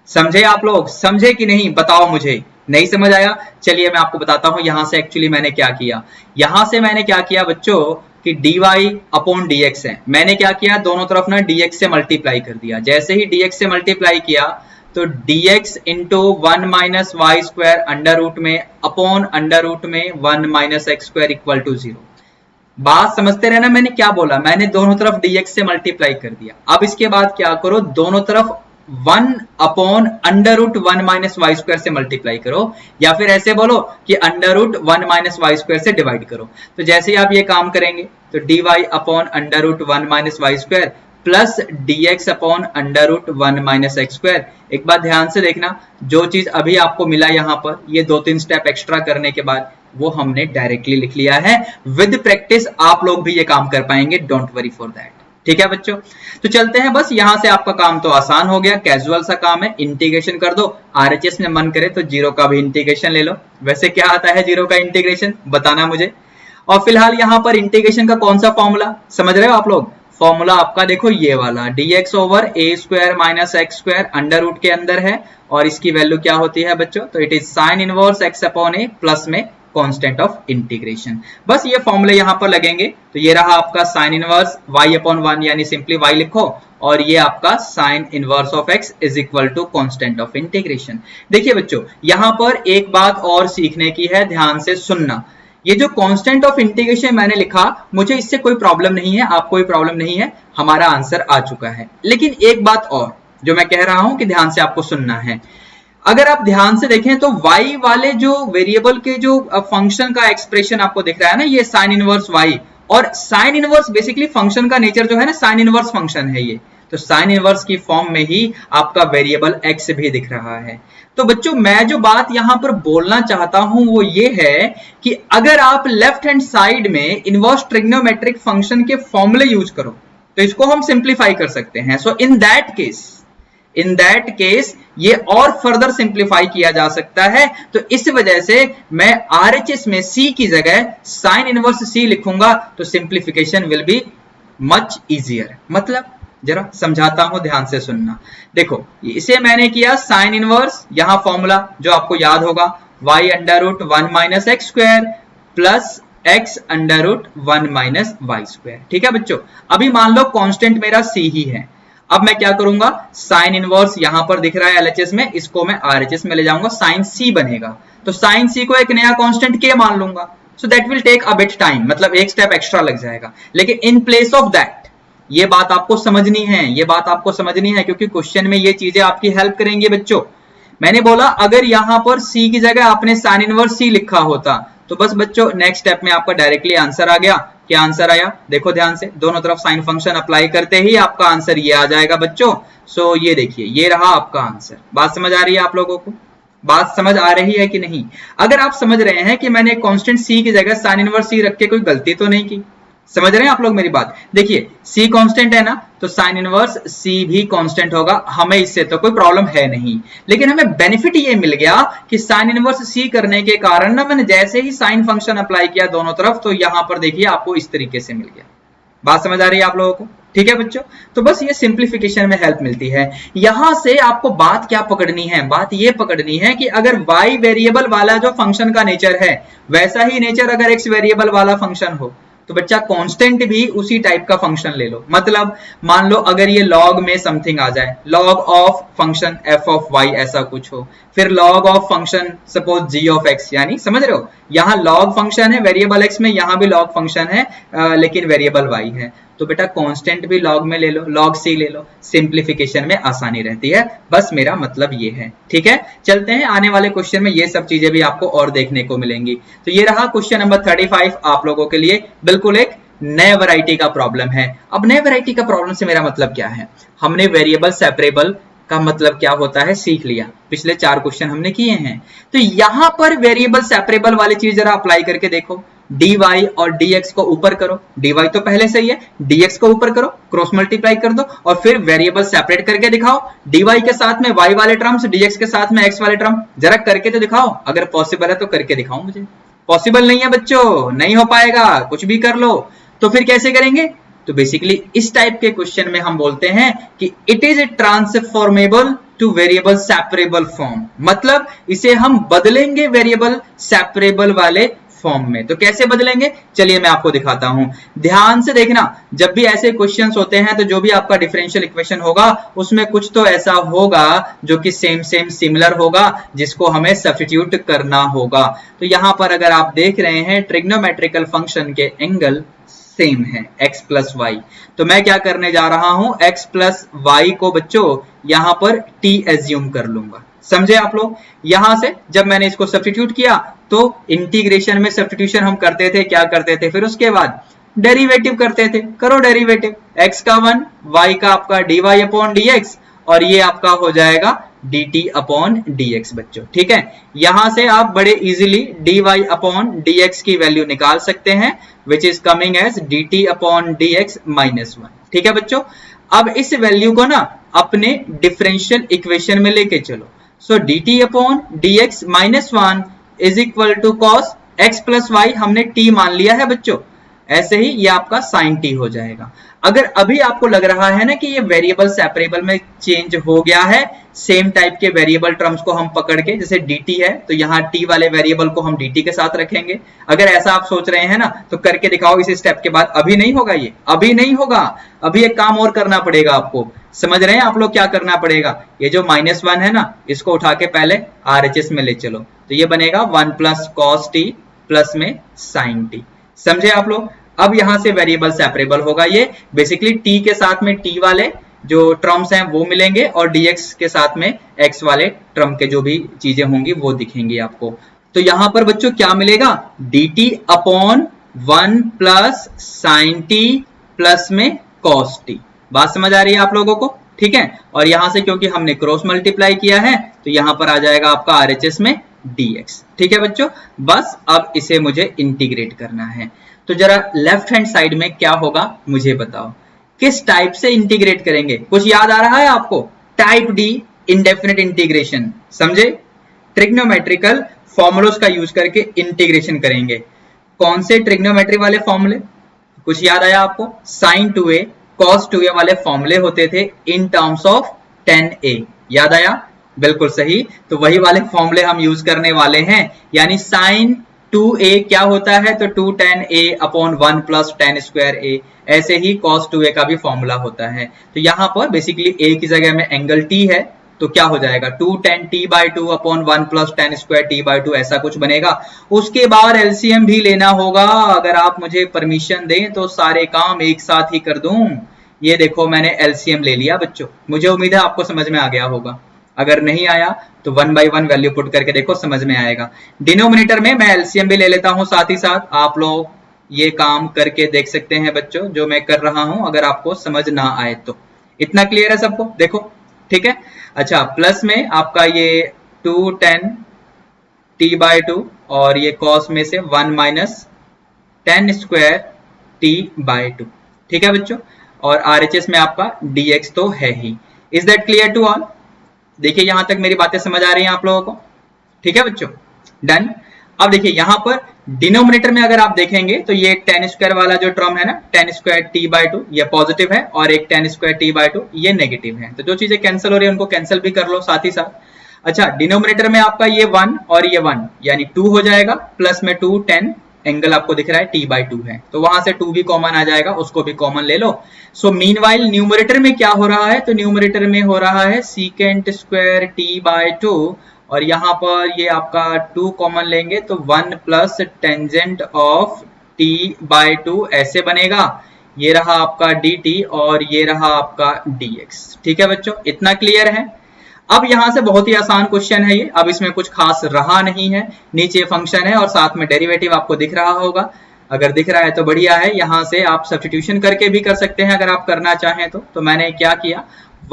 समझे आप लोग? समझे कि नहीं बताओ मुझे। नहीं समझ आया? चलिए मैं आपको बताता हूं यहां से एक्चुअली मैंने क्या किया। यहां से मैंने क्या किया बच्चों कि dy अपॉन dx है, मैंने क्या किया दोनों तरफ ना dx से मल्टीप्लाई कर दिया। जैसे ही dx से मल्टीप्लाई किया तो dx into 1 minus y square under root में अपॉन अंडर रूट में 1 minus x square equal to 0। बात समझते रहना, मैंने क्या बोला, मैंने दोनों तरफ dx से मल्टीप्लाई कर दिया। अब इसके बाद क्या करो, दोनों तरफ 1 upon under root 1 minus y square से मल्टीप्लाई करो, या फिर ऐसे बोलो कि under root 1 minus y square से डिवाइड करो। तो जैसे ही आप ये काम करेंगे तो dy upon under root 1 minus y square plus dx upon under root 1 minus x square. एक बात ध्यान से देखना, जो चीज अभी आपको मिला यहाँ पर, ये 2-3 स्टेप एक्स्ट्रा करने के बाद वो हमने डायरेक्टली लिख लिया है। विद प्रैक्टिस आप लोग भी ये काम कर पाएंगे, डोंट वरी फॉर दैट। ठीक है बच्चों, तो चलते हैं। बस यहां से आपका काम तो आसान हो गया, कैजुअल सा काम है। इंटीग्रेशन कर दो, आरएचएस में मन करे तो जीरो का भी इंटीग्रेशन ले लो। वैसे क्या आता है जीरो का इंटीग्रेशन, बताना मुझे। और फिलहाल यहां पर इंटीग्रेशन का कौन सा फॉर्मूला समझ रहे हो आप लोग? फॉर्मूला आपका देखो ये वाला, dx over a square minus x square under root के अंदर है, और इसकी वैल्यू क्या होती है बच्चों? तो it is sine inverse x upon a plus में कांस्टेंट ऑफ इंटीग्रेशन। बस ये फॉर्मूले यहां पर लगेंगे। तो ये रहा आपका साइन इनवर्स y अपॉन 1, यानी सिंपली y लिखो, और ये आपका sine inverse of x is equal to constant of integration. देखिए बच्चों, यहां पर एक बात और सीखने की है, ध्यान से सुनना। ये जो कांस्टेंट ऑफ इंटीग्रेशन मैंने लिखा, मुझे इससे कोई प्रॉब्लम नहीं है, आपको कोई प्रॉब्लम नहीं है, हमारा आंसर आ चुका है। लेकिन एक बात और जो मैं कह रहा हूं कि ध्यान से आपको सुनना है। अगर आप ध्यान से देखें तो y वाले जो वेरिएबल के जो फंक्शन का एक्सप्रेशन आपको दिख रहा है ना, ये साइन इनवर्स y, और साइन इनवर्स बेसिकली फंक्शन का नेचर जो है ना, साइन इनवर्स फंक्शन है ये। तो साइन इनवर्स की फॉर्म में ही आपका वेरिएबल x भी दिख रहा है। तो बच्चों, मैं जो बात यहां पर बोलना चाहता हूं वो ये है कि अगर आप लेफ्ट हैंड साइड में इनवर्स ट्रिग्नोमेट्रिक फंक्शन के फॉर्मूले यूज करो तो इसको हम सिंप्लीफाई कर सकते हैं। सो इन दैट केस ये और फर्दर सिंप्लीफाई किया जा सकता है। तो इस वजह से मैं आरएचएस में c की जगह साइन इनवर्स c लिखूंगा, तो simplification will be much easier. मतलब जरा समझाता हूं, ध्यान से सुनना। देखो, इसे मैंने किया साइन इनवर्स, यहां फॉर्मूला जो आपको याद होगा, y under root 1 minus x square plus x under root 1 minus y square. ठीक है बच्चों, अभी मान लो कांस्टेंट मेरा c ही है। अब मैं क्या करूंगा, साइन इनवर्स यहां पर दिख रहा है एलएचएस में, इसको मैं आरएचएस में ले जाऊंगा, साइन c बनेगा। तो साइन c को एक नया कांस्टेंट k मान लूंगा। So that will take a bit time, मतलब एक स्टेप एक्स्ट्रा लग जाएगा। लेकिन इन प्लेस ऑफ दैट, ये बात आपको समझनी है, ये बात आपको समझनी है, क्योंकि क्वेश्चन में ये चीजें आपकी हेल्प करेंगी बच्चों। मैंने बोला अगर यहां पर c की जगह आपने साइन इनवर्स c लिखा होता तो बस बच्चों नेक्स्ट स्टेप में आपका डायरेक्टली आंसर आ गया। क्या आंसर आया? देखो ध्यान से, दोनों तरफ साइन फंक्शन अप्लाई करते ही आपका आंसर ये आ जाएगा बच्चों। सो ये देखिए, ये रहा आपका आंसर। बात समझ आ रही है आप लोगों को? बात समझ आ रही है कि नहीं? अगर आप समझ रहे हैं कि मैंने कांस्टेंट c की जगह साइन इनवर्स c रख के कोई गलती तो नहीं की, समझ रहे हैं आप लोग मेरी बात? देखिए, c कांस्टेंट है ना, तो साइन इनवर्स c भी कांस्टेंट होगा, हमें इससे तो कोई प्रॉब्लम है नहीं। लेकिन हमें बेनिफिट ये मिल गया कि साइन इनवर्स c करने के कारण ना, मैंने जैसे ही साइन फंक्शन अप्लाई किया दोनों तरफ, तो यहां पर देखिए आपको इस तरीके से मिल गया। बात समझ आ रही है आप लोगों को? ठीक है बच्चों, तो बस ये सिंप्लीफिकेशन में हेल्प मिलती है। यहां से आपको बात क्या पकड़नी है? बात ये पकड़नी है कि अगर y वेरिएबल वाला जो फंक्शन का नेचर है, वैसा ही नेचर अगर x वेरिएबल वाला फंक्शन हो, तो बच्चा कांस्टेंट भी उसी टाइप का फंक्शन ले लो। मतलब मान लो अगर ये लॉग में समथिंग आ जाए, log of function f of y ऐसा कुछ हो, फिर log of function suppose g of x, यानी समझ रहे हो, यहाँ लॉग फंक्शन है वेरिएबल x में, यहाँ भी लॉग फंक्शन है लेकिन वेरिएबल y है, तो बेटा कांस्टेंट भी लॉग में ले लो, लॉग c ले लो, सिंप्लीफिकेशन में आसानी रहती है। बस मेरा मतलब ये है। ठीक है, चलते हैं आने वाले क्वेश्चन में, ये सब चीजें भी आपको और देखने को मिलेंगी। तो ये रहा क्वेश्चन नंबर 35 आप लोगों के लिए, बिल्कुल एक नए वैरायटी का प्रॉब्लम है। अब नए वैरायटी का प्रॉब्लम से मेरा मतलब क्या है? हमने वेरिएबल सेपरेबल का मतलब क्या होता है सीख लिया, पिछले 4 क्वेश्चन हमने किए हैं। तो यहां पर वेरिएबल सेपरेबल वाली चीज जरा अप्लाई करके देखो, dy और dx को ऊपर करो, dy तो पहले से ही है, dx को ऊपर करो, क्रॉस मल्टीप्लाई कर दो और फिर वेरिएबल सेपरेट करके दिखाओ, dy के साथ में y वाले टर्म्स, dx के साथ में x वाले टर्म, जरा करके तो दिखाओ, अगर पॉसिबल है तो करके दिखाओ मुझे। पॉसिबल नहीं है बच्चों, नहीं हो पाएगा, कुछ भी कर लो। तो फिर कैसे करेंगे? तो बेसिकली इस टाइप के क्वेश्चन में हम बोलते हैं कि it is transformable to variable separable form, मतलब इसे हम बदलेंगे वेरिएबल सेपरेबल वाले फॉर्म में। तो कैसे बदलेंगे, चलिए मैं आपको दिखाता हूं, ध्यान से देखना। जब भी ऐसे क्वेश्चंस होते हैं तो जो भी आपका डिफरेंशियल इक्वेशन होगा उसमें कुछ तो ऐसा होगा जो कि सेम सिमिलर होगा, जिसको हमें सब्स्टिट्यूट करना होगा। तो यहां पर अगर आप देख रहे हैं ट्रिग्नोमेट्रिकल फंक्शन के एंगल सेम है x प्लस वाई, तो मैं क्या करने जा रहा हूं, x प्लस वाई को बच्चों यहां पर t एज्यूम कर लूंगा। समझे आप लोग? यहां से जब मैंने इसको सब्स्टिट्यूट किया तो इंटीग्रेशन में सब्स्टिट्यूशन हम करते थे, क्या करते थे, फिर उसके बाद डेरिवेटिव करते थे। करो डेरिवेटिव, x का 1, y का आपका dy अपॉन dx और ये आपका हो जाएगा dt अपॉन dx बच्चों। ठीक है, यहां से आप बड़े इजीली dy अपॉन dx की वैल्यू निकाल सकते हैं, which is coming as dt upon dx minus 1। ठीक है बच्चों, अब इस वैल्यू को ना अपने डिफरेंशियल इक्वेशन में लेके चलो। So dt upon dx minus 1 is equal to cos x plus y, हमने t मान लिया है बच्चों, ऐसे ही ये आपका साइन t हो जाएगा। अगर अभी आपको लग रहा है ना कि ये वेरिएबल सेपरेबल में चेंज हो गया है, सेम टाइप के वेरिएबल टर्म्स को हम पकड़ के, जैसे dt है तो यहाँ t वाले वेरिएबल को हम dt के साथ रखेंगे, अगर ऐसा आप सोच रहे हैं ना तो करके दिखाओ इस स्टेप के बाद। अभी नहीं होगा, ये अभी नहीं होगा, अभी एक काम और करना पड़ेगा आपको। समझ रहे हैं आप लोग क्या करना पड़ेगा? ये जो -1 है ना, इसको उठा के पहले RHS में ले चलो, तो ये बनेगा 1 प्लस कॉस t प्लस में साइन t। समझे आप लोग? अब यहां से वेरिएबल सेपरेबल होगा, ये बेसिकली t के साथ में t वाले जो टर्म्स हैं वो मिलेंगे और dx के साथ में x वाले टर्म के जो भी चीजें होंगी वो दिखेंगी आपको। तो यहां पर बच्चों क्या मिलेगा, dt upon 1 plus sine t plus में cos t। बात समझ आ रही है आप लोगों को? ठीक है, और यहां से क्योंकि हमने क्रॉस मल्टीप्लाई किया है तो यहां पर आ जाएगा आपका RHS में dx। ठीक है बच्चों, बस अब इसे मुझे इंटीग्रेट करना है। तो जरा लेफ्ट हैंड साइड में क्या होगा मुझे बताओ, किस टाइप से इंटीग्रेट करेंगे? कुछ याद आ रहा है आपको? टाइप डी इंडेफिनिट इंटीग्रेशन, समझे? ट्रिग्नोमेट्रिकल फॉर्मूलोस का यूज करके इंटीग्रेशन करेंगे। कौन से ट्रिग्नोमेट्री वाले फॉर्मूले? कुछ याद आया आपको? साइन 2a कॉस 2a वाले फॉर्मूले होते थे इन टर्म्स ऑफ 10a, याद आया? बिल्कुल सही, तो वही वाले फॉर्मूले हम यूज करने वाले हैं, यानी साइन 2a क्या होता है, तो 2 tan a upon 1 plus tan square a, ऐसे ही cos 2a का भी फॉर्मूला होता है। तो यहाँ पर बेसिकली a की जगह में एंगल t है, तो क्या हो जाएगा 2 tan t by 2 upon 1 plus tan square t by 2, ऐसा कुछ बनेगा। उसके बाद एलसीएम भी लेना होगा, अगर आप मुझे परमिशन दें तो सारे काम एक साथ ही कर दूं। ये देखो मैंने एलसीएम ले लिया बच्चों, मुझे उम्मीद है आपको समझ में आ गया होगा, अगर नहीं आया तो 1 बाई 1 वैल्यू पुट करके देखो, समझ में आएगा। डिनोमिनेटर में मैं एलसीएम भी ले लेता हूं, साथ ही साथ आप लोग ये काम करके देख सकते हैं बच्चों जो मैं कर रहा हूं, अगर आपको समझ ना आए तो। इतना क्लियर है सबको? देखो ठीक है, अच्छा प्लस में आपका ये 2 tan t बाई 2 और ये cos में से 1 minus tan square t by 2। ठीक है बच्चों, और RHS में आपका dx तो है ही। Is that clear to all? देखिए यहां तक मेरी बातें समझ आ रही हैं आप लोगों को? ठीक है बच्चों, डन। अब देखिए यहां पर डिनोमिनेटर में अगर आप देखेंगे तो ये tan स्क्वायर वाला जो टर्म है ना, tan स्क्वायर t बाई 2 ये पॉजिटिव है और एक tan स्क्वायर t बाई 2 ये नेगेटिव है। तो जो चीजें कैंसिल हो रही है उनको कैंसिल भी कर लो साथ ही साथ। अच्छा, डिनोमिनेटर में आपका ये 1 और ये 1 यानी 2 हो जाएगा, प्लस में 2 tan एंगल आपको दिख रहा है t बाई 2 है, तो वहां से 2 भी कॉमन आ जाएगा, उसको भी कॉमन ले लो। सो मीनवाइल न्यूमरेटर में क्या हो रहा है, तो न्यूमरेटर में हो रहा है सीकेंट स्क्वायर t बाई 2 और यहाँ पर ये आपका 2 कॉमन लेंगे तो 1 plus tangent of t by 2 ऐसे बनेगा। ये रहा आपका dt और ये रहा आपका dx। ठीक है बच्चों, इतना क्लियर है? अब यहां से बहुत ही आसान क्वेश्चन है ये, अब इसमें कुछ खास रहा नहीं है, नीचे फंक्शन है और साथ में डेरिवेटिव आपको दिख रहा होगा। अगर दिख रहा है तो बढ़िया है, यहाँ से आप सब्स्टिट्यूशन करके भी कर सकते हैं अगर आप करना चाहें तो मैंने क्या किया,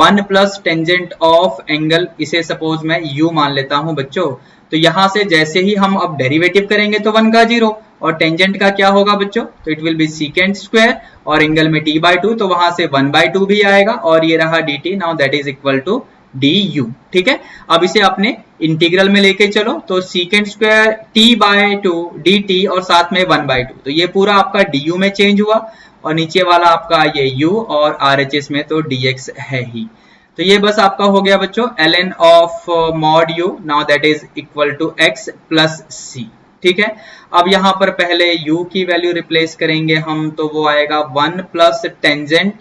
1 प्लस टेंजेंट ऑफ एंगल, इसे सपोज मैं u मान लेता हूं बच्चों। तो यहां से जैसे ही हम अब डेरिवेटिव करेंगे तो 1 का 0 और टेंजेंट का क्या होगा बच्चों, तो it will B secant square और एंगल में t/2 तो वहां से 1/2 भी आएगा और ये रहा dt, now that is equal to du। ठीक है, अब इसे अपने इंटीग्रल में लेके चलो तो सीकेंट स्क्वायर t/2 dt और साथ में 1/2, तो ये पूरा आपका du में चेंज हुआ और नीचे वाला आपका ये u और RHS में तो dx है ही। तो ये बस आपका हो गया बच्चों ln of mod u, now that is equal to x plus c। ठीक है, अब यहाँ पर पहले u की वैल्यू रिप्लेस करेंगे हम, तो वो आएगा 1 प्लस टेंजेंट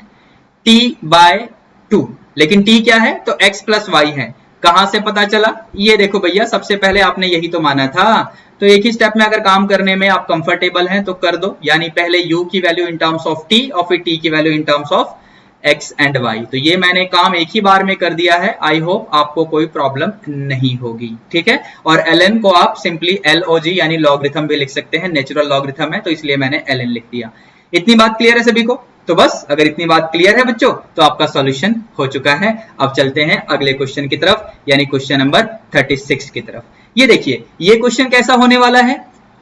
t/2, लेकिन t क्या है तो x प्लस y है। कहां से पता चला, ये देखो भैया, सबसे पहले आपने यही तो माना था, तो एक ही स्टेप में अगर काम करने में आप कंफर्टेबल हैं तो कर दो, यानी पहले u की value in terms of t और फिर t की value in terms of x and y। तो ये मैंने काम एक ही बार में कर दिया है, आई होप आपको कोई प्रॉब्लम नहीं होगी। ठीक है, और ln को आप सिंपली log यानी लॉगरिथम भी लिख सकते हैं, नेचुरल लॉगरिथम है तो इसलिए मैंने ln लिख दिया। इतनी बात क्लियर है सभी को? तो बस अगर इतनी बात क्लियर है बच्चों तो आपका सॉल्यूशन हो चुका है। अब चलते हैं अगले क्वेश्चन की तरफ, यानी क्वेश्चन नंबर 36 की तरफ। ये देखिए, ये क्वेश्चन कैसा होने वाला है,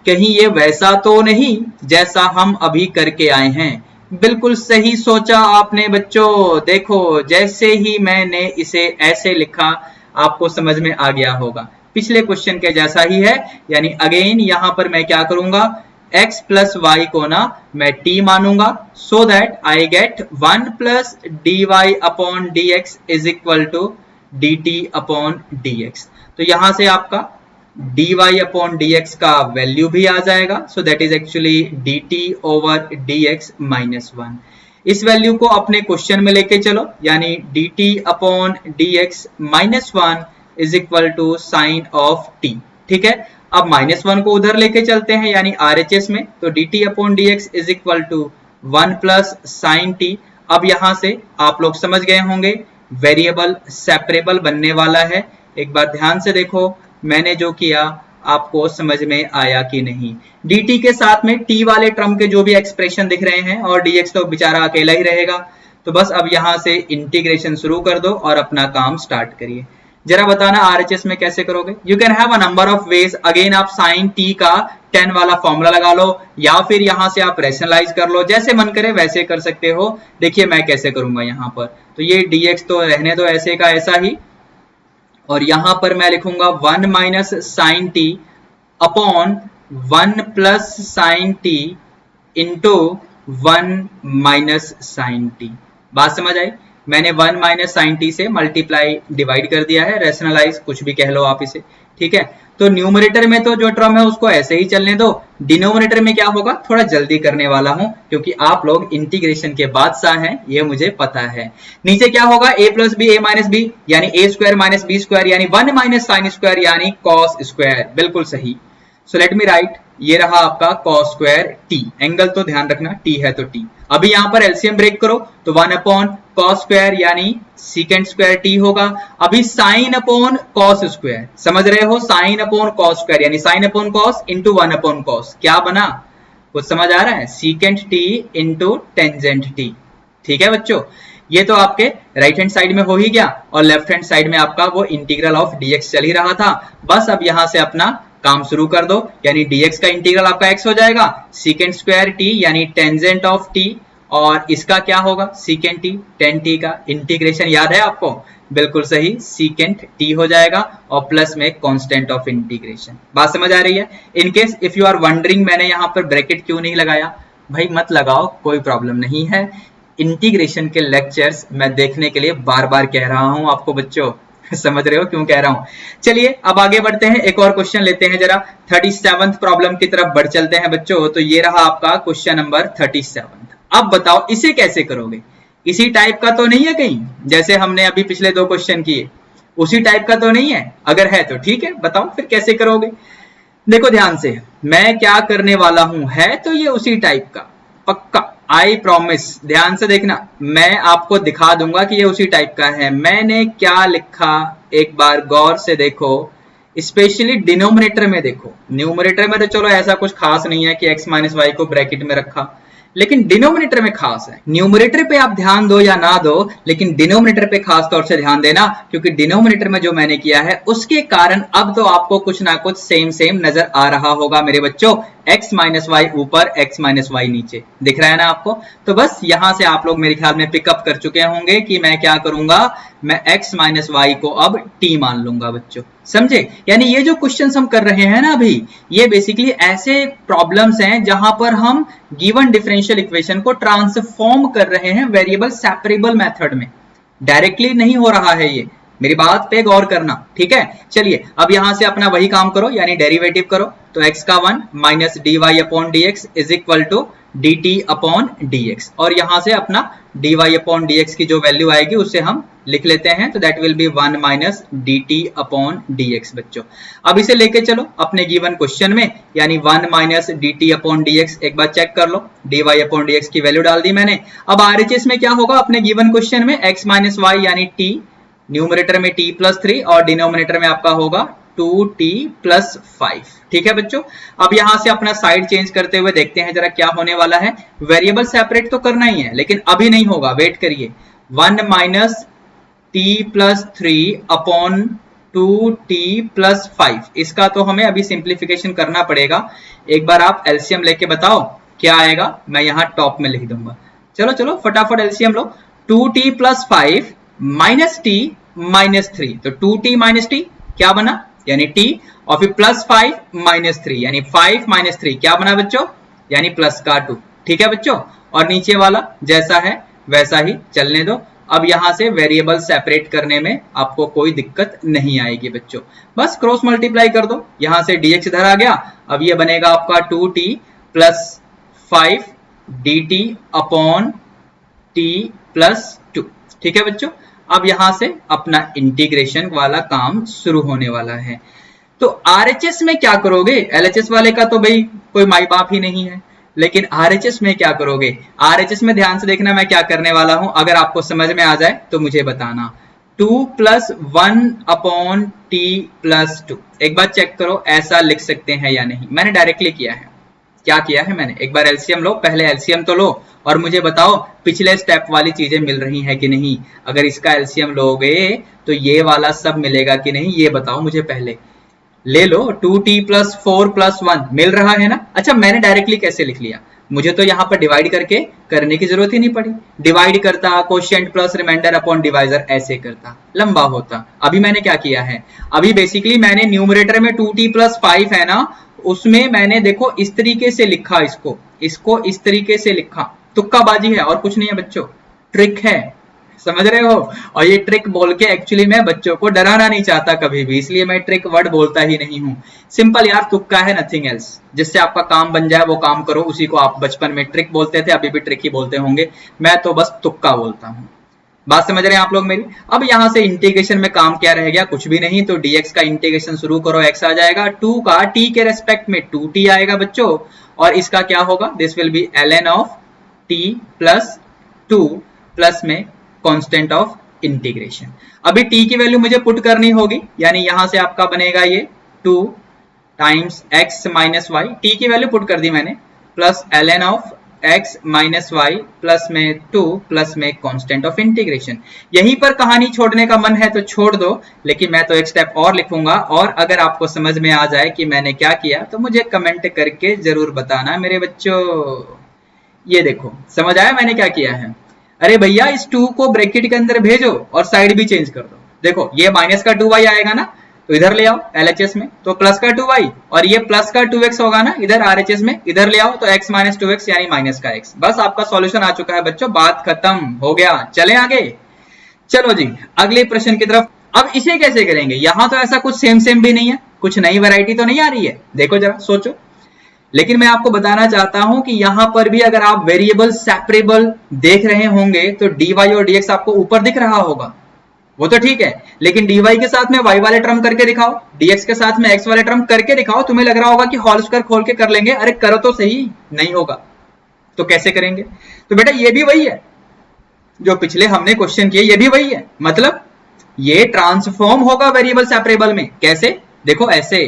कहीं ये वैसा तो नहीं जैसा हम अभी करके आए हैं। बिल्कुल सही सोचा आपने बच्चों, देखो जैसे ही मैंने इसे ऐसे लिखा आपको समझ में आ गया होगा, पिछले क्वेश्चन के जैसा ही है। यानी अगेन यहां पर मैं क्या करूंगा, x प्लस वाई को ना मैं t मानूंगा, so that I get 1 plus dy upon dx is equal to dt upon dx। तो यहां से आपका dy अपॉन dx का वैल्यू भी आ जाएगा, so that is actually dt over dx minus 1। इस वैल्यू को अपने क्वेश्चन में लेके चलो, यानी dt upon dx minus 1 is equal to sine of t। ठीक है, अब माइनस 1 को उधर लेके चलते हैं यानी RHS में, तो dt upon dx is equal to 1 plus sine t। अब यहां से आप लोग समझ गए होंगे वेरिएबल सेपरेबल बनने वाला है। एक बार ध्यान से देखो मैंने जो किया आपको समझ में आया कि नहीं। dt के साथ में t वाले टर्म के जो भी एक्सप्रेशन दिख रहे हैं और dx तो बेचारा अकेला ही रहेगा, तो बस अब यहां से इंटीग्रेशन शुरू कर दो और अपना काम स्टार्ट करिए। जरा बताना RHS में कैसे करोगे। You can have a number of ways, again आप साइन t का 10 वाला फॉर्मूला लगा लो या फिर यहां से आप रेशनलाइज कर लो, जैसे मन करे वैसे कर सकते हो। देखिए मैं कैसे करूंगा यहाँ पर, तो ये dx तो रहने दो ऐसे का ऐसा ही, और यहां पर मैं लिखूंगा 1 minus sine t upon 1 plus sine t into 1 minus sine t। बात समझ आई? मैंने 1 माइनस साइन टी से मल्टीप्लाई डिवाइड कर दिया है, रेशनलाइज कुछ भी कह लो आप इसे। ठीक है, तो न्यूमरेटर में तो जो टर्म है उसको ऐसे ही चलने दो, डिनोमिनेटर में क्या होगा थोड़ा जल्दी करने वाला हूं क्योंकि आप लोग इंटीग्रेशन के बादशाह हैं, ये मुझे पता है। नीचे क्या होगा, a plus b a minus b यानी a square minus b square यानी 1 माइनस साइन स्क्वायर यानी कॉस स्क्वायर, बिल्कुल सही। सो लेट मी राइट, ये रहा आपका कॉस स्क्वायर t, एंगल तो ध्यान रखना t है तो t। अभी यहां पर एलसीएम ब्रेक करो तो 1 अपॉन कॉस स्क्वायर यानी सीकेंट स्क्वायर t होगा। अभी साइन अपॉन कॉस स्क्वायर, समझ रहे हो, साइन अपॉन कॉस स्क्वायर यानी sine upon cos into 1 upon cos, क्या बना कुछ समझ आ रहा है, secant t into tangent t। ठीक है बच्चों, ये तो आपके राइट हैंड साइड में हो ही गया और लेफ्ट हैंड साइड में आपका वो इंटीग्रल ऑफ dx चल ही रहा था। बस अब यहां से अपना काम शुरू कर दो, यानी dx का इंटीग्रल आपका x हो जाएगा, सीकेंट स्क्वायर t यानी टेंजेंट ऑफ t, और इसका क्या होगा सीकेंट t, टेन t का इंटीग्रेशन याद है आपको, बिल्कुल सही, सीकेंट t हो जाएगा और प्लस में कांस्टेंट ऑफ इंटीग्रेशन। बात समझ आ रही है? In case if you are wondering मैंने यहाँ पर ब्रैकेट क्यों नहीं लगाया, भाई मत लगाओ, कोई प्रॉब्लम नहीं है। इंटीग्रेशन के लेक्चर्स मैं देखने के लिए बार बार कह रहा हूं आपको बच्चों, समझ रहे हो क्यों कह रहा हूं। चलिए अब आगे बढ़ते हैं, एक और क्वेश्चन लेते हैं, जरा 37th प्रॉब्लम की तरफ बढ़ चलते हैं बच्चों। तो ये रहा आपका क्वेश्चन नंबर 37। अब बताओ इसे कैसे करोगे, इसी टाइप का तो नहीं है कहीं जैसे हमने अभी पिछले 2 क्वेश्चन किए, उसी टाइप का तो नहीं है? अगर है तो ठीक है, बताओ फिर कैसे करोगे। देखो ध्यान से मैं क्या करने वाला हूं, है तो ये उसी टाइप का पक्का, आई प्रॉमिस। ध्यान से देखना, मैं आपको दिखा दूंगा कि ये उसी टाइप का है। मैंने क्या लिखा एक बार गौर से देखो, स्पेशली डिनोमिनेटर में देखो, न्यूमरेटर में तो चलो ऐसा कुछ खास नहीं है कि x माइनस वाई को ब्रैकेट में रखा, लेकिन डिनोमिनेटर में खास है। न्यूमरेटर पे आप ध्यान दो या ना दो, लेकिन डिनोमिनेटर पे खास तौर से ध्यान देना, क्योंकि डिनोमिनेटर में जो मैंने किया है उसके कारण अब तो आपको कुछ ना कुछ सेम सेम नजर आ रहा होगा मेरे बच्चों। x माइनस वाई ऊपर, x माइनस वाई नीचे, दिख रहा है ना आपको? तो बस यहां से आप लोग मेरे ख्याल में पिकअप कर चुके होंगे कि मैं क्या करूंगा, मैं x माइनस वाई को अब t मान लूंगा बच्चों, समझे? यानी ये जो क्वेश्चंस हम कर रहे हैं ना अभी, ये बेसिकली ऐसे प्रॉब्लम्स हैं जहां पर हम गिवन डिफरेंशियल इक्वेशन को ट्रांसफॉर्म कर रहे हैं वेरिएबल सेपरेबल मेथड में। डायरेक्टली नहीं हो रहा है ये, मेरी बात पे गौर करना, ठीक है? चलिए अब यहां से अपना वही काम करो, यानी डेरिवेटिव करो। तो x का 1 minus d Y upon D x is equal to d T upon D x, और यहां से अपना d Y upon D x की जो वैल्यू आएगी उसे हम लिख लेते हैं, तो that will be 1 minus D T upon D x बच्चों। अब इसे लेके चलो अपने गिवन क्वेश्चन में, यानी 1 minus D T upon D X, एक बार चेक कर लो, D Y upon D x की वैल्यू डाल दी मैंने। अब आरएचएस में क्या होगा अपने गिवन क्वेश्चन में, x माइनस वाई यानी t, न्यूमरेटर में t प्लस 3 और डिनोमिनेटर में आपका होगा 2t प्लस 5, ठीक है बच्चों? अब यहां से अपना साइड चेंज करते हुए देखते हैं जरा क्या होने वाला है। वेरिएबल सेपरेट तो करना ही है, लेकिन अभी नहीं होगा, वेट करिए। 1 minus t plus 3 upon 2t plus 5, इसका तो हमें अभी सिंप्लीफिकेशन करना पड़ेगा। एक बार आप एलसीएम लेके बताओ क्या आएगा, मैं यहां टॉप में लिख दूंगा। चलो चलो फटाफट एलसीएम लो। 2t plus 5 minus t minus 3, तो 2t माइनस t क्या बना, यानी t, और फिर प्लस 5 माइनस 3 यानी 5 माइनस 3 क्या बना बच्चों, यानी प्लस का 2, ठीक है बच्चों? और नीचे वाला जैसा है वैसा ही चलने दो। अब यहां से वेरिएबल सेपरेट करने में आपको कोई दिक्कत नहीं आएगी बच्चों, बस क्रॉस मल्टीप्लाई कर दो, यहां से dx इधर आ गया, अब ये बनेगा आपका 2t plus 5 dt upon t plus 2, ठीक है बच्चों? अब यहां से अपना इंटीग्रेशन वाला काम शुरू होने वाला है। तो आरएचएस में क्या करोगे, एलएचएस वाले का तो भाई कोई माई बाप ही नहीं है, लेकिन आरएचएस में क्या करोगे? आरएचएस में ध्यान से देखना मैं क्या करने वाला हूं, अगर आपको समझ में आ जाए तो मुझे बताना। 2 प्लस 1 अपॉन टी प्लस 2, एक बार चेक करो ऐसा लिख सकते हैं या नहीं। मैंने डायरेक्टली किया है, क्या किया है मैंने, एक बार एलसीएम लो, पहले एलसीएम तो लो और मुझे बताओ पिछले स्टेप वाली चीजें मिल रही हैं कि नहीं। अगर इसका एलसीएम लोगे तो ये वाला सब मिलेगा कि नहीं, ये बताओ मुझे पहले। ले लो, 2t प्लस 4 प्लस 1 मिल रहा है ना। अच्छा मैंने डायरेक्टली कैसे लिख लिया, मुझे तो यहाँ पर डिवाइड करके करने की जरूरत ही नहीं पड़ी। डिवाइड करता, quotient plus remainder upon divisor ऐसे करता, लंबा होता। अभी मैंने क्या किया है, अभी बेसिकली मैंने न्यूमरेटर में 2t प्लस 5 है ना, उसमें मैंने देखो इस तरीके से लिखा, इसको इस तरीके से लिखा, तुक्काबाजी है और कुछ नहीं है बच्चों, ट्रिक है, समझ रहे हो? और ये ट्रिक बोल के एक्चुअली मैं बच्चों को डराना नहीं चाहता कभी भी, इसलिए मैं ट्रिक वर्ड बोलता ही नहीं हूं। सिंपल यार, तुक्का है, नथिंग एल्स। जिससे आपका काम बन जाए वो काम करो, उसी को आप बचपन में ट्रिक बोलते थे, अभी भी ट्रिक ही बोलते होंगे, मैं तो बस तुक्का बोलता हूं। बात समझ रहे हैं आप लोग मेरी? अब यहां से इंटीग्रेशन में काम क्या रह गया, कुछ भी नहीं, तो dx का इंटीग्रेशन शुरू करो, x आ जाएगा, 2 का t के रेस्पेक्ट में 2t आएगा बच्चों, और इसका क्या होगा, this will be ln of t plus 2 plus में कांस्टेंट ऑफ इंटीग्रेशन। अभी t की वैल्यू मुझे पुट करनी होगी, यानी यहां से आपका बनेगा ये 2 times x minus y, t की वैल्यू पुट कर दी मैंने, plus ln of x minus y plus में 2 प्लस में कांस्टेंट ऑफ इंटीग्रेशन। यहीं पर कहानी छोड़ने का मन है तो छोड़ दो, लेकिन मैं तो एक स्टेप और लिखूंगा, और अगर आपको समझ में आ जाए कि मैंने क्या किया तो मुझे कमेंट करके जरूर बताना मेरे बच्चों। ये देखो समझ आया मैंने क्या किया है? अरे भैया इस 2 को ब्रैकेट के अंदर भेजो और साइड भी चेंज कर दो। देखो ये माइनस का 2y आएगा ना, तो इधर ले आओ LHS में, तो प्लस का 2y, और ये प्लस का 2x होगा ना इधर RHS में, इधर ले आओ तो x माइनस 2x यानी माइनस का x। बस आपका सॉल्यूशन आ चुका है बच्चों, बात खत्म हो गया। चले आगे, चलो जी अगले प्रश्न की तरफ। अब इसे कैसे करेंगे, यहां तो ऐसा कुछ सेम भी नहीं है, कुछ नई वैरायटी तो नहीं आ रही है, देखो जरा सोचो। लेकिन मैं आपको बताना चाहता हूं कि यहां पर भी अगर आप वेरिएबल सेपरेबल देख रहे होंगे तो dy और dx आपको ऊपर दिख रहा होगा, वो तो ठीक है, लेकिन dy के साथ में y वाले टर्म करके दिखाओ, dx के साथ में x वाले टर्म करके दिखाओ, तुम्हें लग रहा होगा कि होल स्क्वायर खोल के कर लेंगे, अरे करो तो सही, नहीं होगा तो कैसे करेंगे? तो बेटा ये भी वही है जो पिछले हमने क्वेश्चन किए, ये भी वही है, मतलब ये ट्रांसफॉर्म होगा वेरिएबल सेपरेबल में। कैसे? देखो ऐसे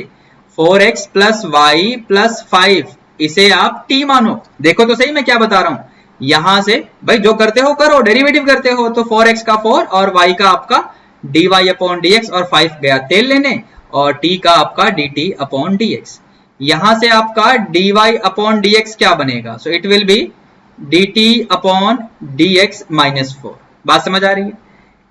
4x प्लस वाई प्लस 5, इसे आप t मानो। देखो तो सही मैं क्या बता रहा हूं, यहां से भाई जो करते हो करो, डेरिवेटिव करते हो तो 4x का 4 और y का आपका dy अपॉन dx और 5 गया तेल लेने, और t का आपका dt अपॉन dx। यहां से आपका dy अपॉन dx क्या बनेगा, सो it will B dt upon dx minus 4। बात समझ आ रही है?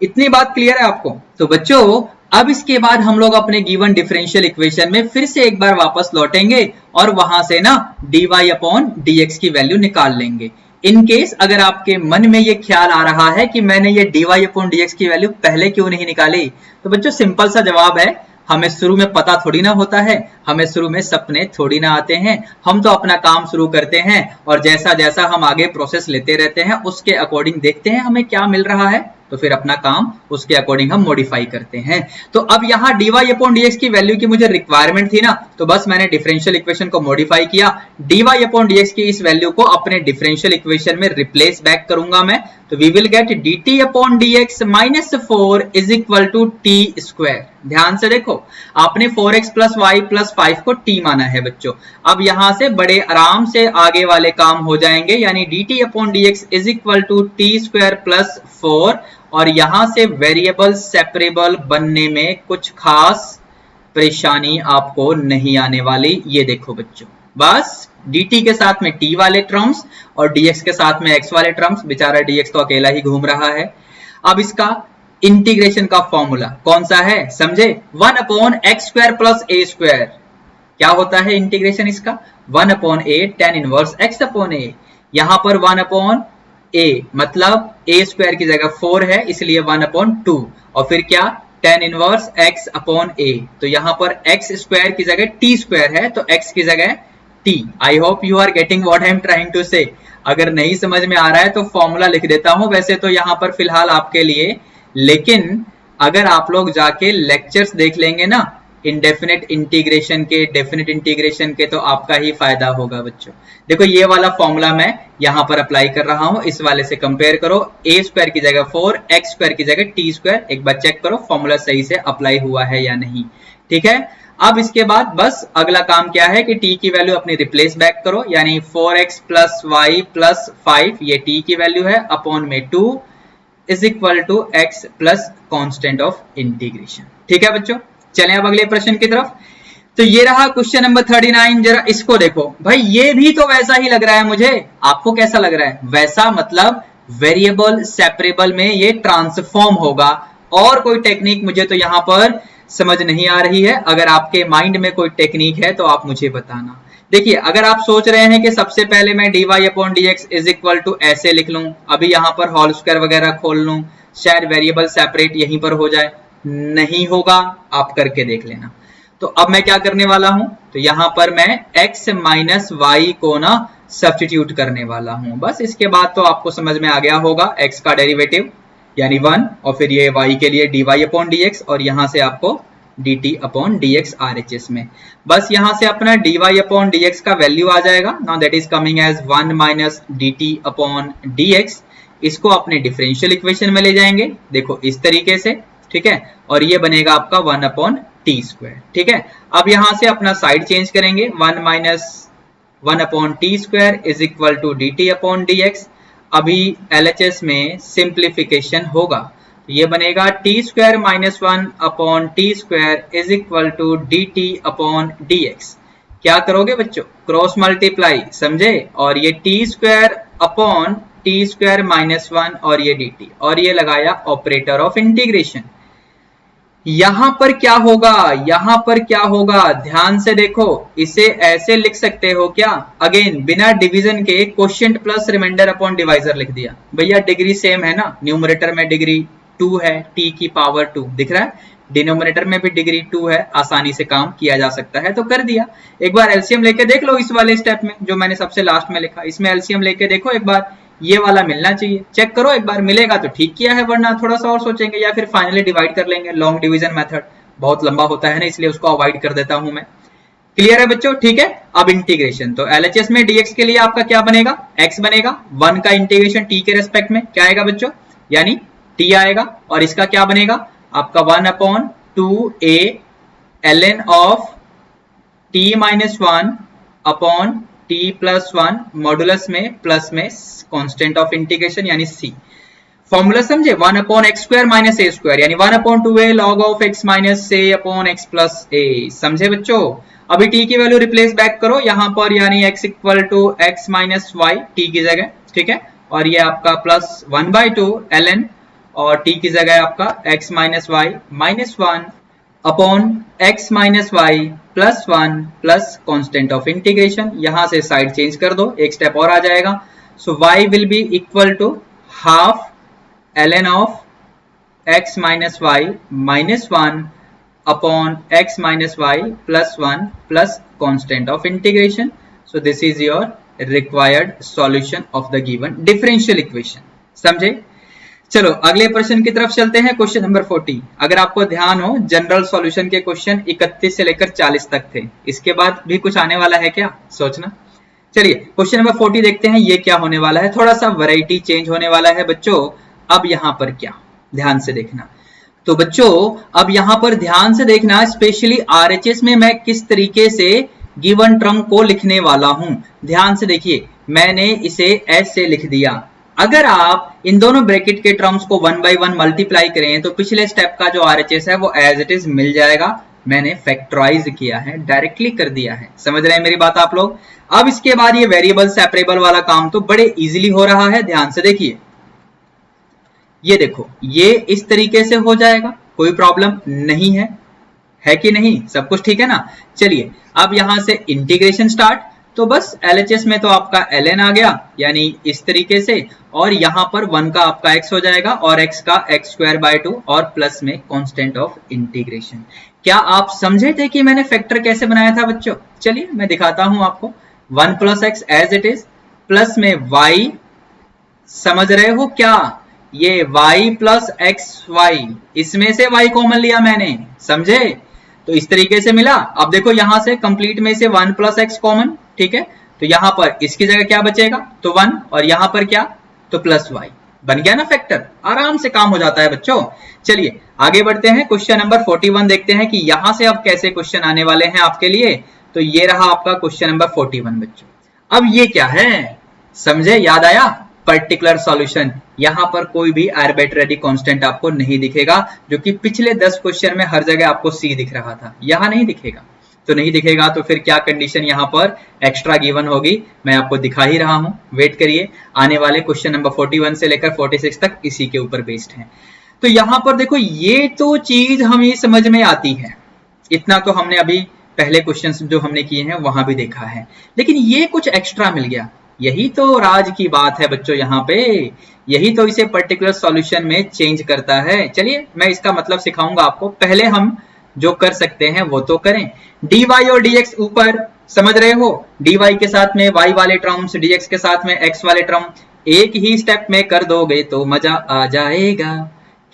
इतनी बात क्लियर है आपको? तो बच्चों अब इसके बाद हम लोग अपने गिवन डिफरेंशियल इक्वेशन में फिर से एक बार वापस लौटेंगे और वहां से ना dy अपॉन dx की वैल्यू निकाल लेंगे। इन केस अगर आपके मन में ये ख्याल आ रहा है कि मैंने ये dy अपॉन dx की वैल्यू पहले क्यों नहीं निकाली, तो बच्चों सिंपल सा जवाब है, हमें शुरू में पता थोड़ी ना होता है, हमें शुरू में सपने थोड़ी ना आते हैं। हम तो अपना काम शुरू करते हैं और जैसा जैसा हम आगे प्रोसेस लेते रहते हैं उसके अकॉर्डिंग देखते हैं हमें क्या मिल रहा है, तो फिर अपना काम उसके अकॉर्डिंग हम मॉडिफाई करते हैं। तो अब यहाँ dy अपॉन dx की वैल्यू की मुझे रिक्वायरमेंट थी ना, तो बस मैंने डिफरेंशियल इक्वेशन को मॉडिफाई किया, dy अपॉन dx की इस वैल्यू को अपने डिफरेंशियल इक्वेशन में रिप्लेस बैक करूंगा मैं, तो we will get dt upon dx minus 4 is equal to t square. ध्यान से देखो, आपने 4x प्लस वाई प्लस 5 को t माना है बच्चों। अब यहां से बड़े आराम से आगे वाले काम हो जाएंगे, यानी dt upon dx is equal to t square plus 4, और यहां से वेरिएबल सेपरेबल बनने में कुछ खास परेशानी आपको नहीं आने वाली। ये देखो बच्चों, बस dt के साथ में t वाले टर्म्स और dx के साथ में x वाले टर्म्स, बेचारा dx तो अकेला ही घूम रहा है। अब इसका इंटीग्रेशन का फॉर्मूला कौन सा है समझे, 1 अपॉन एक्स स्क्वायर प्लस ए स्क्वायर। क्या होता है इंटीग्रेशन इसका, 1 अपॉन ए टेन इनवर्स एक्स अपॉन ए। यहां पर 1 अपॉन ए मतलब ए स्क्वायर की जगह 4 है इसलिए 1 अपॉन 2, और फिर क्या टेन इनवर्स एक्स अपॉन ए, तो यहां पर एक्स स्क्वायर की जगह टी स्क्वायर है तो एक्स की जगह t. I hope you are getting what I am trying to say. अगर नहीं समझ में आ रहा है तो फॉर्मूला लिख देता हूं वैसे तो यहां पर फिलहाल आपके लिए, लेकिन अगर आप लोग जाके लेक्चर्स देख लेंगे ना इनडेफिनेट इंटीग्रेशन के, डेफिनेट इंटीग्रेशन के, तो आपका ही फायदा होगा बच्चों। देखो ये वाला फॉर्मूला मैं यहां पर अप्लाई कर रहा हूं, इस वाले से कंपेयर करो, ए स्क्वायर की जगह 4 एक्स स्क्वायर की जगह टी स्क्वायर, एक बार चेक करो फॉर्मूला सही से अप्लाई हुआ है या नहीं। ठीक है, अब इसके बाद बस अगला काम क्या है कि t की वैल्यू अपनी रिप्लेस बैक करो, यानी 4x प्लस वाई प्लस 5 ये t की वैल्यू है अपॉन में 2 is equal to x plus constant of integration. ठीक है बच्चों, चलें अब अगले प्रश्न की तरफ। तो ये रहा क्वेश्चन नंबर 39, जरा इसको देखो भाई, ये भी तो वैसा ही लग रहा है मुझे, आपको कैसा लग रहा है? वैसा मतलब वेरिएबल सेपरेबल में ये ट्रांसफॉर्म होगा, और कोई टेक्निक मुझे तो यहां पर समझ नहीं आ रही है। अगर आपके माइंड में कोई टेक्निक है तो आप मुझे बताना। देखिए अगर आप सोच रहे हैं कि सबसे पहले मैं dy upon dx is equal to ऐसे लिख लूं, अभी यहां पर होल स्क्वायर वगैरह खोल लूं, शायद वेरिएबल सेपरेट यहीं पर हो जाए, नहीं होगा, आप करके देख लेना। तो अब मैं क्या करने वाला हूं, तो यहां पर मैं x माइनस वाई को ना सब्स्टिट्यूट करने वाला हूं। बस इसके बाद तो आपको समझ में आ गया होगा, x का डेरिवेटिव यानी 1, और फिर ये y के लिए dy अपॉन dx, और यहां से आपको dt अपॉन dx RHS में। बस यहां से अपना dy अपॉन dx का वैल्यू आ जाएगा, now that is coming as 1 minus dt upon dx। इसको अपने डिफरेंशियल इक्वेशन में ले जाएंगे, देखो इस तरीके से, ठीक है, और ये बनेगा आपका 1 अपॉन टी स्क्वायर। ठीक है, अब यहां से अपना साइड चेंज करेंगे, 1 minus 1 upon t square is equal to dt upon dx। अभी LHS में सिंप्लीफिकेशन होगा, तो ये बनेगा t square minus 1 upon t square is equal to dt upon dx। क्या करोगे बच्चों, क्रॉस मल्टीप्लाई, समझे, और ये t square upon t square minus 1 और ये dt, और ये लगाया ऑपरेटर ऑफ इंटीग्रेशन। यहां पर क्या होगा, यहां पर क्या होगा, ध्यान से देखो, इसे ऐसे लिख सकते हो क्या, अगेन बिना डिवीजन के quotient plus remainder upon divisor लिख दिया। भैया डिग्री सेम है ना, न्यूमरेटर में डिग्री 2 है, t की पावर 2 दिख रहा है, डिनोमिनेटर में भी डिग्री 2 है, आसानी से काम किया जा सकता है, तो कर दिया। एक बार एलसीएम लेके देख लो इस वाले स्टेप में जो मैंने सबसे लास्ट में लिखा, इसमें एलसीएम लेके देखो एक बार, ये वाला मिलना चाहिए, चेक करो एक बार, मिलेगा तो ठीक किया है, वरना थोड़ा सा और सोचेंगे या फिर फाइनली डिवाइड कर लेंगे। लॉन्ग डिवीजन मेथड बहुत लंबा होता है ना, इसलिए उसको अवॉइड कर देता हूं मैं। क्लियर है बच्चों? ठीक है, अब इंटीग्रेशन, तो LHS में dx के लिए आपका क्या बनेगा, x बनेगा, 1 का इंटीग्रेशन t के रेस्पेक्ट में क्या आएगा बच्चों, यानी t आएगा, और इसका क्या बनेगा आपका 1 upon 2a ln of t minus 1 upon t plus 1 modulus में प्लस में कांस्टेंट ऑफ इंटीग्रेशन यानी c। फॉर्मूला समझे, 1 अपॉन एक्स स्क्वायर माइनस ए स्क्वायर यानी 1 upon 2a log of x minus a upon x plus a। समझे बच्चों? अभी t की value replace back करो यहाँ पर, यानी x equal to x minus y t की जगह, ठीक है, और ये आपका प्लस 1/2 ln और t की जगह आपका x minus y minus 1 upon x minus y plus 1 plus constant of integration. यहां से साइड चेंज कर दो, एक स्टेप और आ जाएगा। So y will be equal to half ln of x minus y minus 1 upon x minus y plus 1 plus constant of integration. So this is your required solution of the given differential equation. समझे? चलो अगले प्रश्न की तरफ चलते हैं, question number 40। अगर आपको ध्यान हो, जनरल सॉल्यूशन के क्वेश्चन 31 से लेकर 40 तक थे, इसके बाद भी कुछ आने वाला है क्या, सोचना। चलिए क्वेश्चन नंबर 40 देखते हैं, ये क्या होने वाला है। थोड़ा सा वैरायटी चेंज होने वाला है बच्चों। अब यहां पर क्या, ध्यान से देखना। तो बच्चों अब यहां पर ध्यान से देखना, स्पेशली आरएचएस में मैं किस तरीके से गिवन टर्म को लिखने वाला हूं। ध्यान से देखिए, मैंने इसे एस से लिख दिया। अगर आप इन दोनों ब्रैकेट के टर्म्स को 1 by 1 मल्टीप्लाई करें तो पिछले स्टेप का जो आरएचएस है वो एज इट इज मिल जाएगा। मैंने फैक्टराइज किया है, डायरेक्टली कर दिया है। समझ रहे हैं मेरी बात आप लोग? अब इसके बाद ये वेरिएबल सेपरेबल वाला काम तो बड़े इजीली हो रहा है। ध्यान से देखिए, ये देखो, ये इस तरीके से हो जाएगा, कोई प्रॉब्लम नहीं है कि नहीं? सब कुछ ठीक है ना? चलिए अब यहां से इंटीग्रेशन स्टार्ट। तो बस एलएचएस में तो आपका ln आ गया, यानी इस तरीके से, और यहां पर 1 का आपका x हो जाएगा और x का x स्क्वायर बाय 2 और प्लस में कांस्टेंट ऑफ इंटीग्रेशन। क्या आप समझे थे कि मैंने फैक्टर कैसे बनाया था बच्चों? चलिए मैं दिखाता हूं आपको। 1 plus x as it is, plus में y, समझ रहे हो क्या? ये y प्लस एक्स वाई, इसमें से y कॉमन लिया मैंने, समझे? तो इस तरीके से मिला। अब देखो यहां से कंप्लीट में से 1 प्लस एक्स कॉमन, ठीक है, तो यहां पर इसकी जगह क्या बचेगा, तो 1, और यहां पर क्या, तो प्लस y। बन गया ना फैक्टर, आराम से काम हो जाता है बच्चों। चलिए आगे बढ़ते हैं, क्वेश्चन नंबर 41 देखते हैं कि यहां से अब कैसे क्वेश्चन आने वाले हैं आपके लिए। तो ये रहा आपका क्वेश्चन नंबर 41 बच्चों। अब ये क्या है, समझे? याद आया? Particular solution. यहां पर कोई भी आर्बिट्रेरी कांस्टेंट आपको नहीं दिखेगा, जो कि पिछले 10 क्वेश्चन में हर जगह आपको सी दिख रहा था, यहां नहीं दिखेगा। तो नहीं दिखेगा तो फिर क्या कंडीशन यहां पर एक्स्ट्रा गिवन होगी, मैं आपको दिखा ही रहा हूं। वेट करिए, आने वाले क्वेश्चन नंबर 41 से लेकर 46 तक इसी के ऊपर बेस्ड है। तो यहां पर देखो, ये तो चीज हमें समझ में आती है, इतना तो हमने अभी पहले क्वेश्चन जो हमने किए हैं वहां भी देखा है, लेकिन ये कुछ एक्स्ट्रा मिल गया। यही तो राज की बात है बच्चों, यहाँ पे यही तो इसे पर्टिकुलर सॉल्यूशन में चेंज करता है। चलिए मैं इसका मतलब सिखाऊंगा आपको, पहले हम जो कर सकते हैं वो तो करें। dy और dx ऊपर, समझ रहे हो? dy के साथ में y वाले टर्म्स, dx के साथ में x वाले टर्म एक ही स्टेप में कर दोगे तो मजा आ जाएगा।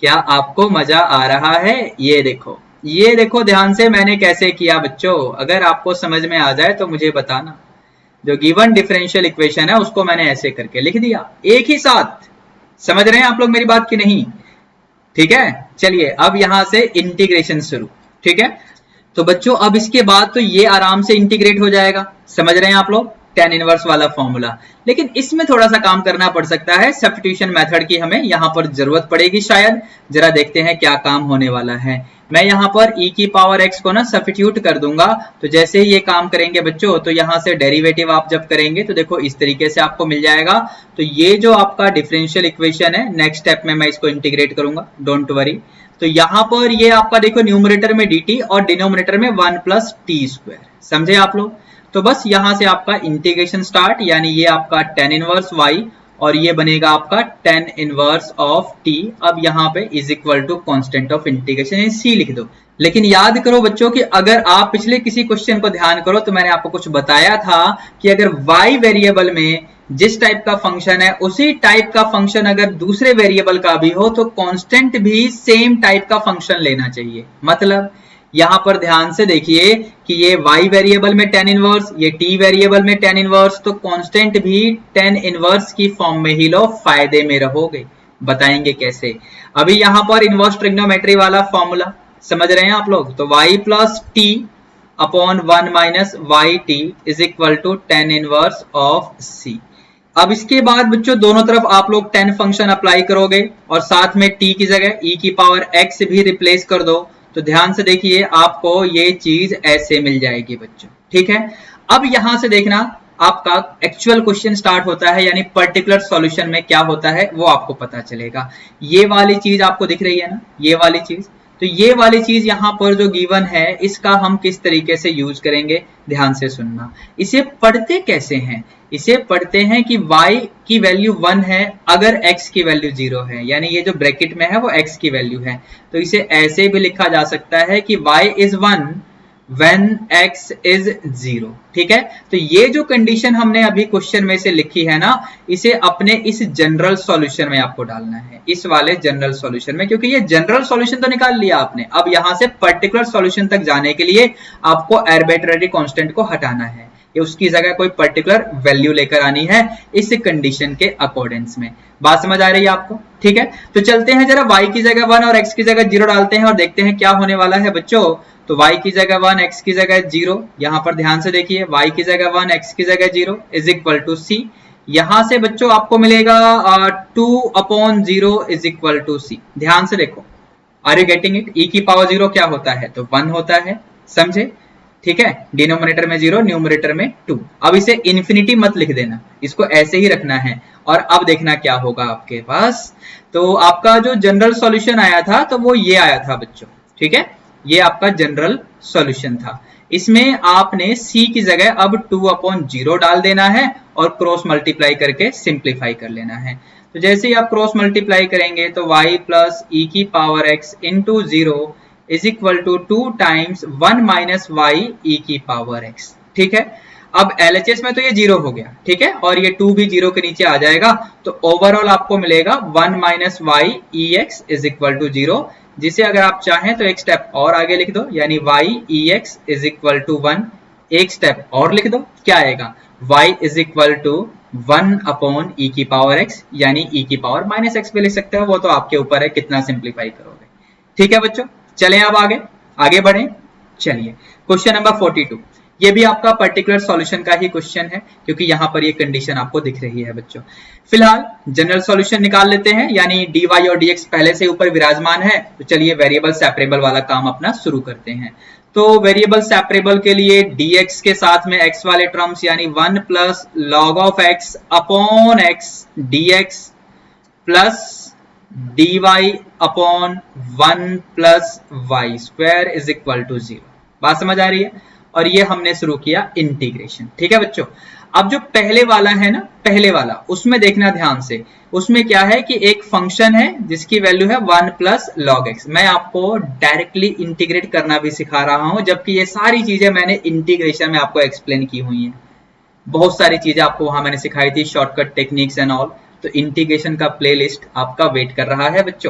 क्या आपको मजा आ रहा है? ये देखो, ये देखो ध्यान से मैंने कैसे किया बच्चों। अगर आपको समझ में आ जाए तो मुझे बताना। जो गिवन डिफरेंशियल इक्वेशन है उसको मैंने ऐसे करके लिख दिया एक ही साथ। समझ रहे हैं आप लोग मेरी बात की नहीं? ठीक है, चलिए अब यहां से इंटीग्रेशन शुरू। ठीक है, तो बच्चों अब इसके बाद तो ये आराम से इंटीग्रेट हो जाएगा। समझ रहे हैं आप लोग? tan इनवर्स वाला फॉर्मूला। लेकिन इसमें थोड़ा सा काम करना पड़ सकता है, सब्स्टिट्यूशन मेथड की हमें यहाँ पर जरूरत पड़ेगी शायद। जरा देखते हैं क्या काम होने वाला है। मैं यहाँ पर e की पावर x को ना सब्स्टिट्यूट कर दूंगा, तो जैसे ही ये काम करेंगे बच्चों, तो यहाँ से डेरिवेटिव आप जब करेंगे तो देखो इस तरीके से आपको मिल जाएगा। तो ये जो आपका डिफरेंशियल इक्वेशन है, नेक्स्ट स्टेप में मैं इसको इंटीग्रेट करूंगा, डोंट वरी। तो यहाँ पर ये आपका देखो न्यूमरेटर में dt और डिनोमिनेटर में 1 प्लस टी स्क्वायर। समझे आप लोग? तो बस यहां से आपका इंटीग्रेशन स्टार्ट, यानी ये आपका tan इनवर्स y और ये बनेगा आपका tan इनवर्स ऑफ t। अब यहाँ पे is equal to constant of integration c लिख दो। लेकिन याद करो बच्चों कि अगर आप पिछले किसी क्वेश्चन को ध्यान करो तो मैंने आपको कुछ बताया था कि अगर y वेरिएबल में जिस टाइप का फंक्शन है उसी टाइप का फंक्शन अगर दूसरे वेरिएबल का भी हो तो कांस्टेंट भी सेम टाइप का फंक्शन लेना चाहिए। मतलब यहां पर ध्यान से देखिए कि ये y वेरिएबल में tan इनवर्स, ये t वेरिएबल में tan इनवर्स, तो कांस्टेंट भी tan इनवर्स की फॉर्म में ही लो, फायदे में रहोगे। बताएंगे कैसे। अभी यहां पर इनवर्स ट्रिग्नोमेट्री वाला फॉर्मूला, समझ रहे हैं आप लोग? तो y plus t upon 1 minus y t is equal to tan inverse of c। अब इसके बाद बच्चों दोनों तरफ आप लोग tan फंक्शन अप्लाई करोगे और साथ में t की जगह e की पावर x भी रिप्लेस कर दो। तो ध्यान से देखिए आपको ये चीज ऐसे मिल जाएगी बच्चों, ठीक है। अब यहां से देखना आपका एक्चुअल क्वेश्चन स्टार्ट होता है, यानी पर्टिकुलर सॉल्यूशन में क्या होता है वो आपको पता चलेगा। ये वाली चीज आपको दिख रही है ना, ये वाली चीज, तो ये वाली चीज यहाँ पर जो गिवन है इसका हम किस तरीके से यूज करेंगे, ध्यान से सुनना। इसे पढ़ते कैसे हैं? इसे पढ़ते हैं कि y की वैल्यू 1 है अगर x की वैल्यू 0 है, यानी ये जो ब्रैकेट में है वो x की वैल्यू है। तो इसे ऐसे भी लिखा जा सकता है कि y is 1 when x is 0, ठीक है। तो ये जो कंडीशन हमने अभी क्वेश्चन में से लिखी है ना, इसे अपने इस जनरल सॉल्यूशन में आपको डालना है, इस वाले जनरल सॉल्यूशन में, क्योंकि ये जनरल सॉल्यूशन तो निकाल लिया आपने। अब यहां से पर्टिकुलर सॉल्यूशन तक जाने के लिए आपको आर्बिट्रेरी कांस्टेंट को हटाना है, या उसकी जगह कोई पर्टिकुलर वैल्यू लेकर आनी है इस कंडीशन के अकॉर्डेंस में। बात समझ आ रही है आपको? ठीक है, तो चलते हैं जरा y की जगह 1 और x की जगह 0 डालते हैं और देखते हैं क्या होने वाला है बच्चों। तो y की जगह 1 x की जगह 0, यहां पर ध्यान से देखिए y की जगह 1 x की जगह 0 इज इक्वल टू c। यहां से बच्चों आपको मिलेगा 2 अपॉन 0 इज इक्वल टू c। ध्यान से देखो, are you getting it? e की पावर 0 क्या होता है? तो 1 होता है, समझे? ठीक है, डिनोमिनेटर में 0, न्यूमरेटर में 2। अब इसे इन्फिनिटी मत लिख देना, इसको ऐसे ही रखना है। और अब देखना क्या होगा आपके पास। तो आपका जो जनरल सॉल्यूशन आया था तो वो ये आया था बच्चों, ठीक है, ये आपका जनरल सॉल्यूशन था। इसमें आपने c की जगह अब 2 अपॉन 0 डाल देना है और क्रॉस मल्टीप्लाई करके सिंप्लीफाई कर लेना है। तो जैसे ही आप क्रॉस मल्टीप्लाई करेंगे तो y प्लस e की power x into 0 is equal to 2 times 1 minus Y E की पावर x, ठीक है। अब LHS में तो ये 0 हो गया, ठीक है, और ये 2 भी 0 के नीचे आ जाएगा। तो ओवरऑल आपको मिलेगा 1 minus Y e x is equal to 0, जिसे अगर आप चाहें तो एक स्टेप और आगे लिख दो, यानी y e x is equal to 1। एक स्टेप और लिख दो, क्या आएगा? y is equal to 1 upon e की पावर x, यानी e की पावर माइनस x भी लिख सकते हो, वो तो आपके ऊपर है कितना सिंप्लीफाई करोगे। ठीक है बच्चों, चलें अब आगे बढ़ें। चलिए क्वेश्चन नंबर 42, ये भी आपका पर्टिकुलर सॉल्यूशन का ही क्वेश्चन है, क्योंकि यहाँ पर ये कंडीशन आपको दिख रही है बच्चों। फिलहाल जनरल सॉल्यूशन निकाल लेते हैं, यानी dy और dx पहले से ऊपर विराजमान है। तो चलिए वेरिएबल सेपरेबल वाला काम अपना शुरू करते हैं। तो वेरिएबल सेपरेबल के लिए dx के साथ में x वाले टर्म्स, यानी 1 plus log of x upon x dx plus dy upon 1 plus y square is equal to 0। बात समझ आ रही है? और ये हमने शुरू किया इंटीग्रेशन, ठीक है बच्चों। अब जो पहले वाला है ना, पहले वाला, उसमें देखना ध्यान से, उसमें क्या है कि एक फंक्शन है जिसकी वैल्यू है 1 प्लस लॉग एक्स। मैं आपको डायरेक्टली इंटीग्रेट करना भी सिखा रहा हूं, जबकि ये सारी चीजें मैंने इंटीग्रेशन में आपको एक्सप्लेन की हुई हैं। बहुत सारी चीजें आपको वहां मैंने सिखाई थी, शॉर्टकट टेक्निक्स एंड ऑल। तो इंटीग्रेशन का प्लेलिस्ट आपका वेट कर रहा है बच्चों।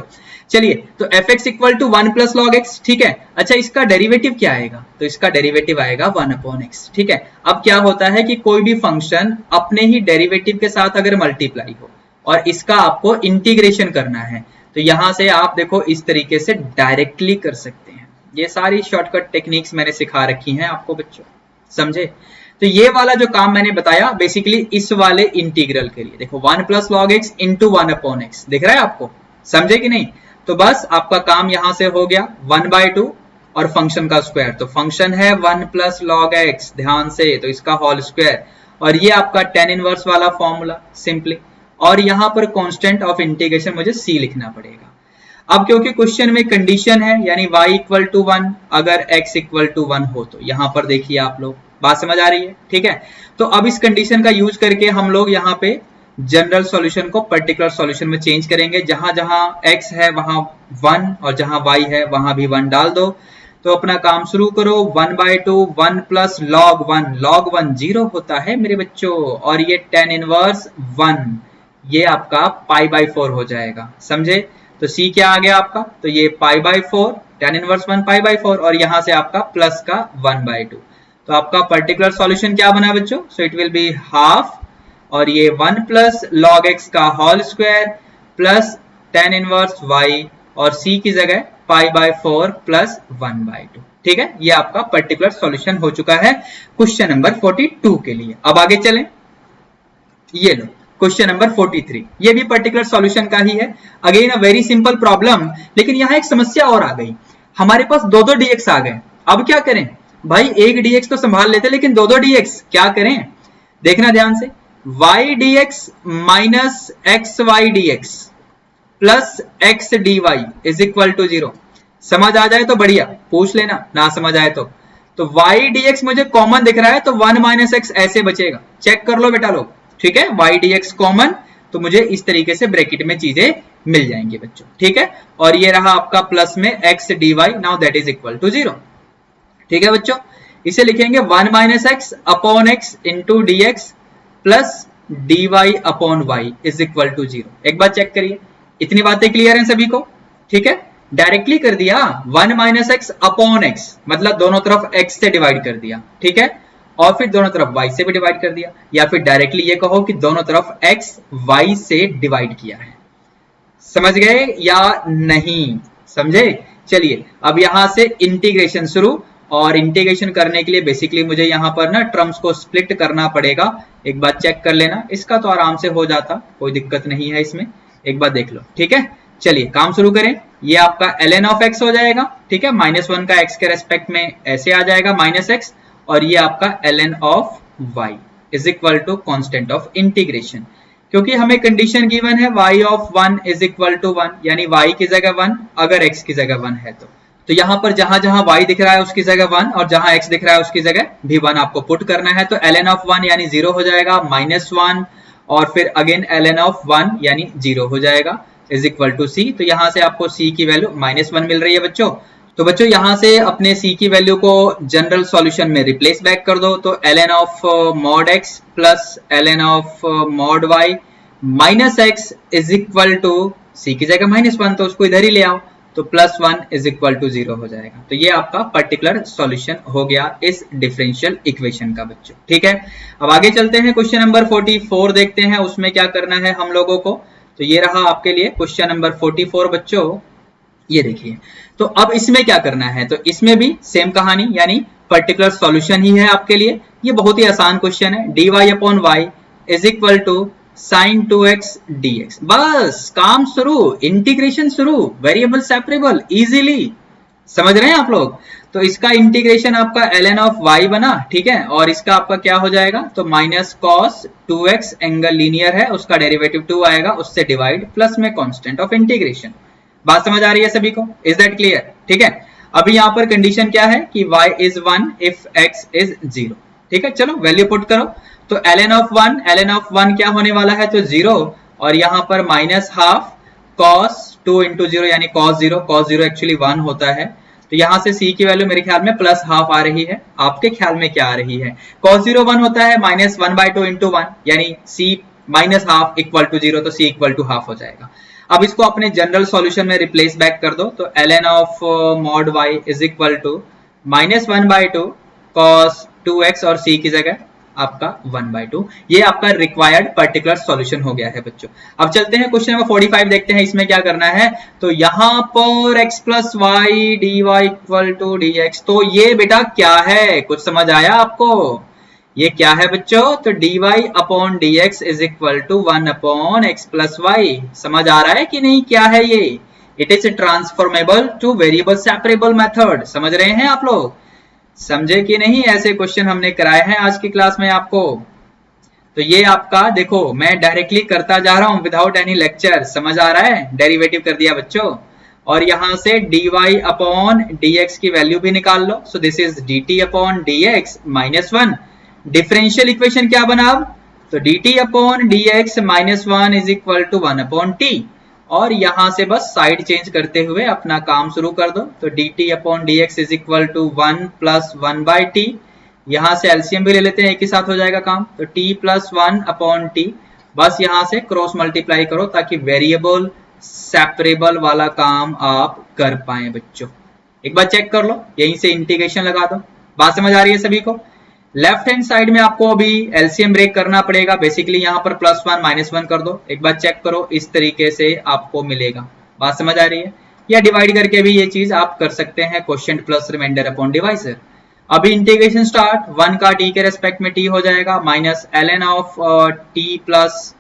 चलिए, तो fx equal to 1 plus log x, ठीक है। अच्छा, इसका डेरिवेटिव क्या आएगा? तो इसका डेरिवेटिव आएगा 1 अपॉन एक्स, ठीक है। अब क्या होता है कि कोई भी फंक्शन अपने ही डेरिवेटिव के साथ अगर मल्टीप्लाई हो और इसका आपको इंटीग्रेशन करना है, तो यहां से आप देखो इस तरीके से डायरेक्टली कर सकते हैं। ये सारी शॉर्टकट टेक्निक्स मैंने सिखा रखी हैं आपको बच्चों, समझे? तो ये वाला जो काम मैंने बताया बेसिकली इस वाले इंटीग्रल के लिए, देखो 1 plus log x into 1 upon x, दिख रहा है आपको? समझे कि नहीं? तो बस आपका काम यहां से हो गया 1/2 और फंक्शन का स्क्वायर। तो फंक्शन है 1 प्लस लॉग एक्स, ध्यान से, तो इसका होल स्क्वायर, और ये आपका tan इनवर्स वाला फॉर्मूला सिंपली। और यहां पर कांस्टेंट ऑफ इंटीग्रेशन मुझे c लिखना पड़ेगा। अब क्योंकि क्वेश्चन में कंडीशन है, यानी y इक्वल टू 1 अगर x इक्वल टू 1 हो, तो यहां पर देखिए आप लोग, बात समझ आ रही है? ठीक है, तो अब इस कंडीशन का यूज करके हम लोग यहाँ पे जनरल सॉल्यूशन को पर्टिकुलर सॉल्यूशन में चेंज करेंगे। जहां जहां x है वहां 1 और जहां y है वहां भी 1 डाल दो। तो अपना काम शुरू करो। 1/2 1 प्लस लॉग 1, लॉग 1 0 होता है मेरे बच्चों, और ये tan इनवर्स 1, ये आपका π/4 हो जाएगा, समझे? तो c क्या आ गया आपका? तो ये π/4, tan इनवर्स 1 π/4, और यहां से आपका प्लस का 1/2। तो आपका पर्टिकुलर सॉल्यूशन क्या बना बच्चों? So it will be half, और ये 1 प्लस लॉग एक्स का whole square plus tan inverse y, और c की जगह π/4 प्लस 1/2। ठीक है, ये आपका पर्टिकुलर सॉल्यूशन हो चुका है क्वेश्चन नंबर 42 के लिए। अब आगे चलें, ये लो क्वेश्चन नंबर 43, ये भी पर्टिकुलर सॉल्यूशन का ही है। Again a very simple problem, लेकिन यहाँ एक समस्या और आ गई, हमारे पास दो dx आ गए। अब क्या करें भाई, एक dx तो संभाल लेते, लेकिन दो dx क्या करें, देखना ध्यान से। y dx minus xy dx plus x dy is equal to 0। समझ आ जाए तो बढ़िया, पूछ लेना, ना समझ आए तो y dx मुझे कॉमन दिख रहा है, तो 1 माइनस x ऐसे बचेगा। चेक कर लो बेटा लोग, ठीक है, y dx कॉमन, तो मुझे इस तरीके से ब्रैकेट में चीजें मिल जाएंगी बच्चों। ठीक है, और ये रहा आपका प्लस में x dy, now that is equal to 0। ठीक है बच्चों, इसे लिखेंगे 1 minus x upon x into d x plus d Y upon y is equal to 0। एक बार चेक करिए, इतनी बातें क्लियर हैं सभी को? ठीक है, डायरेक्टली कर दिया 1 माइनस एक्स अपॉन एक्स, मतलब दोनों तरफ x से डिवाइड कर दिया। ठीक है, और फिर दोनों तरफ y से भी डिवाइड कर दिया, या फिर डायरेक्टली ये कहो कि दोनों तरफ x y से डिवाइड किया है। समझ गए या नहीं समझे? चलिए अब यहां से इंटीग्रेशन शुरू, और इंटीग्रेशन करने के लिए बेसिकली मुझे यहाँ पर ना टर्म्स को स्प्लिट करना पड़ेगा। एक बार चेक कर लेना, इसका तो आराम से हो जाता, कोई दिक्कत नहीं है इसमें, एक बार देख लो। ठीक है, चलिए काम शुरू करें। ये आपका ln ऑफ x हो जाएगा, ठीक है, -1 का x के रेस्पेक्ट में ऐसे आ जाएगा माइनस एक्स, और ये आपका ln of y is equal to constant of integration, क्योंकि हमें कंडीशन गिवन है y of 1 is equal to 1, यानी y की जगह 1 अगर x की जगह 1 है तो यहाँ पर जहां जहां y दिख रहा है उसकी जगह 1, और जहां x दिख रहा है उसकी जगह भी 1 आपको पुट करना है। तो ln ऑफ 1 यानी 0 हो जाएगा, -1, और फिर अगेन ln ऑफ 1 यानी 0 हो जाएगा इज इक्वल टू c। तो यहाँ से आपको c की वैल्यू -1 मिल रही है बच्चों। तो बच्चों यहाँ से अपने c की वैल्यू को जनरल सॉल्यूशन में रिप्लेस बैक कर दो, तो ln of mod x plus ln of mod y minus x is equal to c की जगह -1, तो उसको इधर ही ले आओ, तो +1 इज इक्वल टू 0 हो जाएगा। तो ये आपका पर्टिकुलर सॉल्यूशन हो गया इस डिफरेंशियल इक्वेशन का बच्चों। ठीक है, अब आगे चलते हैं, क्वेश्चन नंबर 44 देखते हैं, उसमें क्या करना है हम लोगों को। तो ये रहा आपके लिए क्वेश्चन नंबर 44 बच्चों, ये देखिए। तो अब इसमें क्या करना है, तो इसमें भी सेम कहानी, यानी पर्टिकुलर सॉल्यूशन ही है आपके लिए। ये बहुत ही आसान क्वेश्चन है, dy upon y is equal to sin 2x dx। बस काम शुरू, इंटीग्रेशन शुरू, वेरिएबल सेपरेबल, इजीली समझ रहे हैं आप लोग। तो इसका इंटीग्रेशन आपका ln ऑफ y बना, ठीक है, और इसका आपका क्या हो जाएगा, तो minus cos 2x, angle linear है, उसका डेरिवेटिव 2 आएगा, उससे डिवाइड, प्लस में कांस्टेंट ऑफ इंटीग्रेशन। बात समझ आ रही है सभी को? Is that clear? ठीक है, अभी यहाँ पर कंडीशन क्या है कि y is 1 if x is 0। ठीक है, चलो वैल्यू पुट करो। तो ln ऑफ 1 क्या होने वाला है, तो 0, और यहाँ पर माइनस हाफ cos 2 इंटू 0 यानी cos 0 एक्चुअली 1 होता है। तो यहाँ से c की वैल्यू मेरे ख्याल में प्लस हाफ आ रही है, आपके ख्याल में क्या आ रही है? cos 0 1 होता है, माइनस 1/2 इंटू 1 यानी c minus half equal to 0, तो c इक्वल टू हाफ हो जाएगा। अब इसको अपने जनरल सॉल्यूशन में रिप्लेस बैक कर दो, तो ln of mod y is equal to minus 1/2 cos 2x, और c की जगह आपका 1/2। ये आपका रिक्वायर्ड पर्टिकुलर सॉल्यूशन हो गया है बच्चों। अब चलते हैं क्वेश्चन नंबर 45 देखते हैं, इसमें क्या करना है। तो यहाँ पर x plus y d y equal to d x, तो ये बेटा क्या है, कुछ समझ आया आपको? ये क्या है बच्चों? तो dy upon dx is equal to 1 upon x plus Y. समझ आ रहा है कि नहीं, क्या है ये? It is transformable to variable separable method. समझ रहे हैं आप लोग? समझे कि नहीं? ऐसे क्वेश्चन हमने कराए हैं आज की क्लास में आपको। तो ये आपका देखो, मैं डायरेक्टली करता जा रहा हूं विदाउट एनी लेक्चर। समझ आ रहा है? डेरिवेटिव कर दिया बच्चों, और यहां से dy अपॉन dx की वैल्यू भी निकाल लो। So this is dt upon dx minus 1। Differential equation क्या बना अब? तो dt upon dx minus 1 is equal to 1 upon t, और यहां से बस साइड चेंज करते हुए अपना काम शुरू कर दो। तो dt upon dx is equal to 1 plus 1/t। यहां से एलसीएम भी ले लेते हैं, एक ही साथ हो जाएगा काम। तो t प्लस 1 अपॉन t, बस यहां से क्रॉस मल्टीप्लाई करो ताकि वेरिएबल सेपरेबल वाला काम आप कर पाए बच्चों। एक बार चेक कर लो, यहीं से इंटीग्रेशन लगा दो। बात समझ आ रही है सभी को? लेफ्ट हैंड साइड में आपको अभी एलसीएम ब्रेक करना पड़ेगा। बेसिकली यहाँ पर +1 -1 कर दो। एक बार चेक करो, इस तरीके से आपको मिलेगा। बात समझ आ रही है? या डिवाइड करके भी ये चीज आप कर सकते हैं, quotient plus remainder upon divisor. अभी इंटीग्रेशन स्टार्ट, 1 का t के रेस्पेक्ट में t हो जाएगा minus ln of t plus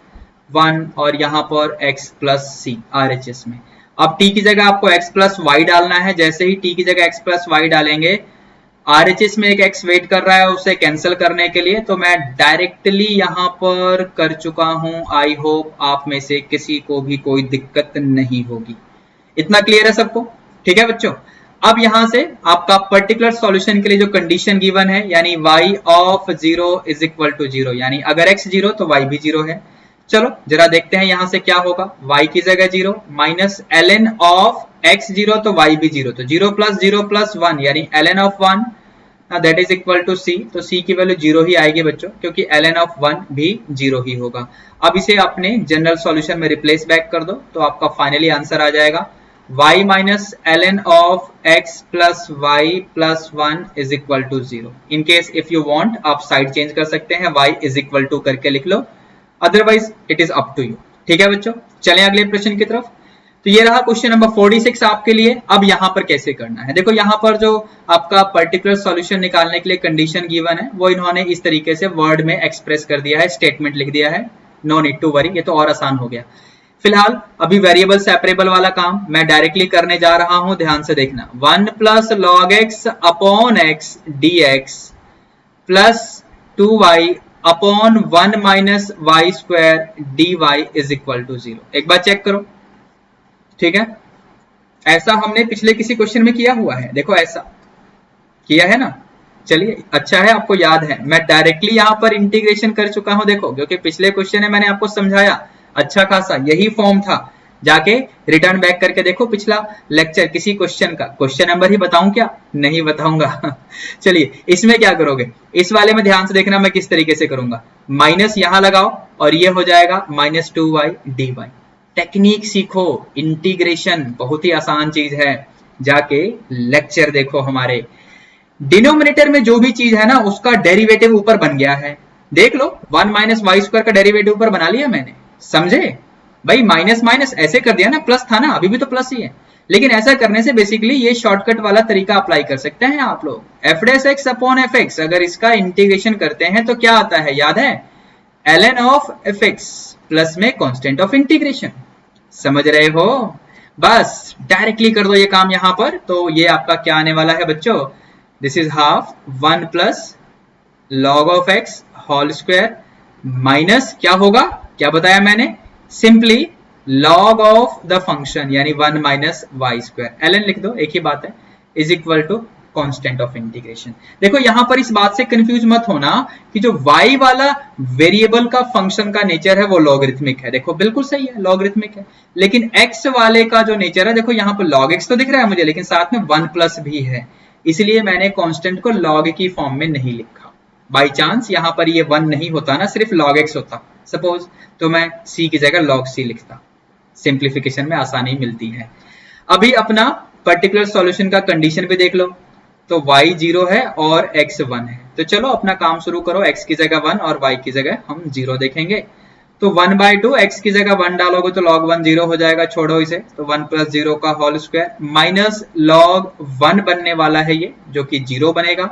1 और यहाँ पर x प्लस c RHS में। अब t की जगह आपको x प्लस y डालना है। जैसे ही t की जगह x प्लस y डालेंगे, RHS में एक x वेट कर रहा है उसे कैंसिल करने के लिए, तो मैं डायरेक्टली यहाँ पर कर चुका हूं। आई होप आप में से किसी को भी कोई दिक्कत नहीं होगी। इतना क्लियर है सबको? ठीक है बच्चों। अब यहां से आपका पर्टिकुलर सॉल्यूशन के लिए जो कंडीशन गिवन है, यानी y of 0 is equal to 0, यानी अगर x 0 तो y भी 0 है। चलो जरा देखते हैं यहां से क्या होगा। y की जगह 0 माइनस ln ऑफ x 0 तो y भी 0, तो 0 प्लस 1 यानी ln of 1 that is equal to c। तो c की वैल्यू 0 ही आएगी बच्चों, क्योंकि ln ऑफ 1 भी 0 ही होगा। अब इसे अपने जनरल सॉल्यूशन में रिप्लेस बैक कर दो, तो आपका फाइनली आंसर आ जाएगा y minus ln of x plus y plus 1 is equal to 0। In case if you want आप साइड चेंज कर सकते हैं, y इज इक्वल टू करके लिख लो, otherwise it is up to you. ठीक है बच्चों, चलें अगले प्रश्न की तरफ। तो ये रहा क्वेश्चन नंबर 46 आपके लिए। अब यहाँ पर कैसे करना है, देखो यहाँ पर जो आपका पर्टिकुलर सॉल्यूशन निकालने के लिए कंडीशन गिवन है वो इन्होंने इस तरीके से वर्ड में एक्सप्रेस कर दिया है, स्टेटमेंट लिख दिया है। नो नीड टू वरी, ये तो और आसान हो गया। फिलहाल अभी वेरिएबल सेपरेबल वाला काम मैं डायरेक्टली करने जा रहा हूं, ध्यान से देखना। 1 plus log x upon x d x plus 2y upon 1 minus y square d y is equal to 0। एक बार चेक करो, ठीक है? ऐसा हमने पिछले किसी क्वेश्चन में किया हुआ है, देखो ऐसा किया है ना। चलिए अच्छा है आपको याद है, मैं डायरेक्टली यहां पर इंटीग्रेशन कर चुका हूं, देखो, क्योंकि पिछले क्वेश्चन में मैंने आपको समझाया अच्छा खासा, यही फॉर्म था। जाके रिटर्न बैक करके देखो पिछला लेक्चर, किसी क्वेश्चन का क्वेश्चन नंबर ही बताऊं क्या? नहीं बताऊंगा। चलिए इसमें क्या करोगे, इस वाले में ध्यान से देखना मैं किस तरीके से करूंगा। माइनस यहां लगाओ और ये हो जाएगा माइनस 2y dy। टेक्निक सीखो, इंटीग्रेशन बहुत ही आसान चीज है। जाके लेक्चर देखो हमारे। डिनोमिनेटर में जो भी चीज है ना उसका डेरिवेटिव ऊपर बन गया है, देख लो। 1 माइनस वाई स्क्वायर का डेरिवेटिव ऊपर बना लिया मैंने, समझे भाई? माइनस माइनस ऐसे कर दिया ना, प्लस था ना, अभी भी तो प्लस ही है, लेकिन ऐसा करने से बेसिकली ये शॉर्टकट वाला तरीका अप्लाई कर सकते हैं आप लोग। F dash x upon F x, अगर इसका इंटीग्रेशन करते हैं तो क्या आता है, याद है? ln of F x plus में कांस्टेंट ऑफ इंटीग्रेशन। समझ रहे हो? बस डायरेक्टली कर दो ये काम यहां पर। तो ये आपका क्या आने वाला है बच्चों? This is half 1 plus log of x whole square minus क्या होगा, क्या बताया मैंने? Simply log of the function यानी 1 माइनस वाई स्क्वायर। ln लिख दो, एक ही बात है, is equal to constant of integration. देखो यहां पर इस बात से कंफ्यूज मत होना कि जो y वाला वेरिएबल का फंक्शन का नेचर है वो लॉगरिथमिक है। देखो बिल्कुल सही है, लॉगरिथमिक है, लेकिन x वाले का जो नेचर है, देखो यहां पर log x तो दिख रहा है मुझे, लेकिन साथ में 1 प्लस भी है, इसलिए मैंने कांस्टेंट को log की फॉर्म में नहीं लिखा। बाई चांस यहां पर ये 1 नहीं होता ना, सिर्फ log x होता सपोज, तो मैं c की जगह log c लिखता। सिंप्लीफिकेशन में आसानी मिलती है। अभी अपना पर्टिकुलर सॉल्यूशन का कंडीशन भी देख लो, तो y 0 है और x 1 है। तो चलो अपना काम शुरू करो, x की जगह 1 और y की जगह हम 0 देखेंगे। तो 1/2 x की जगह 1 डालोगे तो log 1 0 हो जाएगा, छोड़ो इसे, तो 1 प्लस 0 का होल स्क्वायर माइनस log 1 बनने वाला है ये, जो कि 0 बनेगा,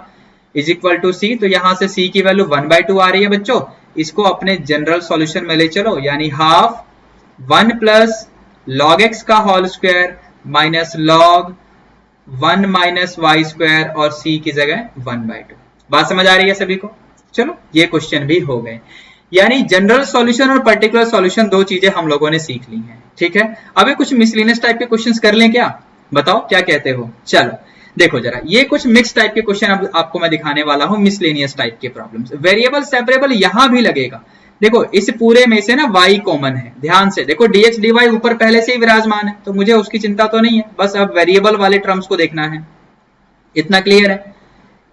इज इक्वल टू c। तो यहां से c की वैल्यू 1/2 आ रही है बच्चों, इसको अपने जनरल सॉल्यूशन में ले चलो, यानी हाफ 1 प्लस log x का whole square minus log 1 minus y square और c की जगह 1/2। बात समझ आ रही है सभी को? चलो ये क्वेश्चन भी हो गए। यानी जनरल सॉल्यूशन और पर्टिकुलर सॉल्यूशन दो चीजें हम लोगों ने सीख ली हैं, ठीक है? अभी कुछ मिसलिनियस टाइप के क्वेश्चंस कर लें क्या? बताओ क्या कहते हो? चलो देखो जरा, ये कुछ मिक्स टाइप के क्वेश्चन अब आपको मैं दिखाने वाला हूं, मिसलेनियस टाइप के प्रॉब्लम्स। वेरिएबल सेपरेबल यहां भी लगेगा। देखो इस पूरे में से ना y कॉमन है, ध्यान से देखो, dx dy ऊपर पहले से ही विराजमान है, तो मुझे उसकी चिंता तो नहीं है, बस अब वेरिएबल वाले टर्म्स को देखना है। इतना क्लियर है?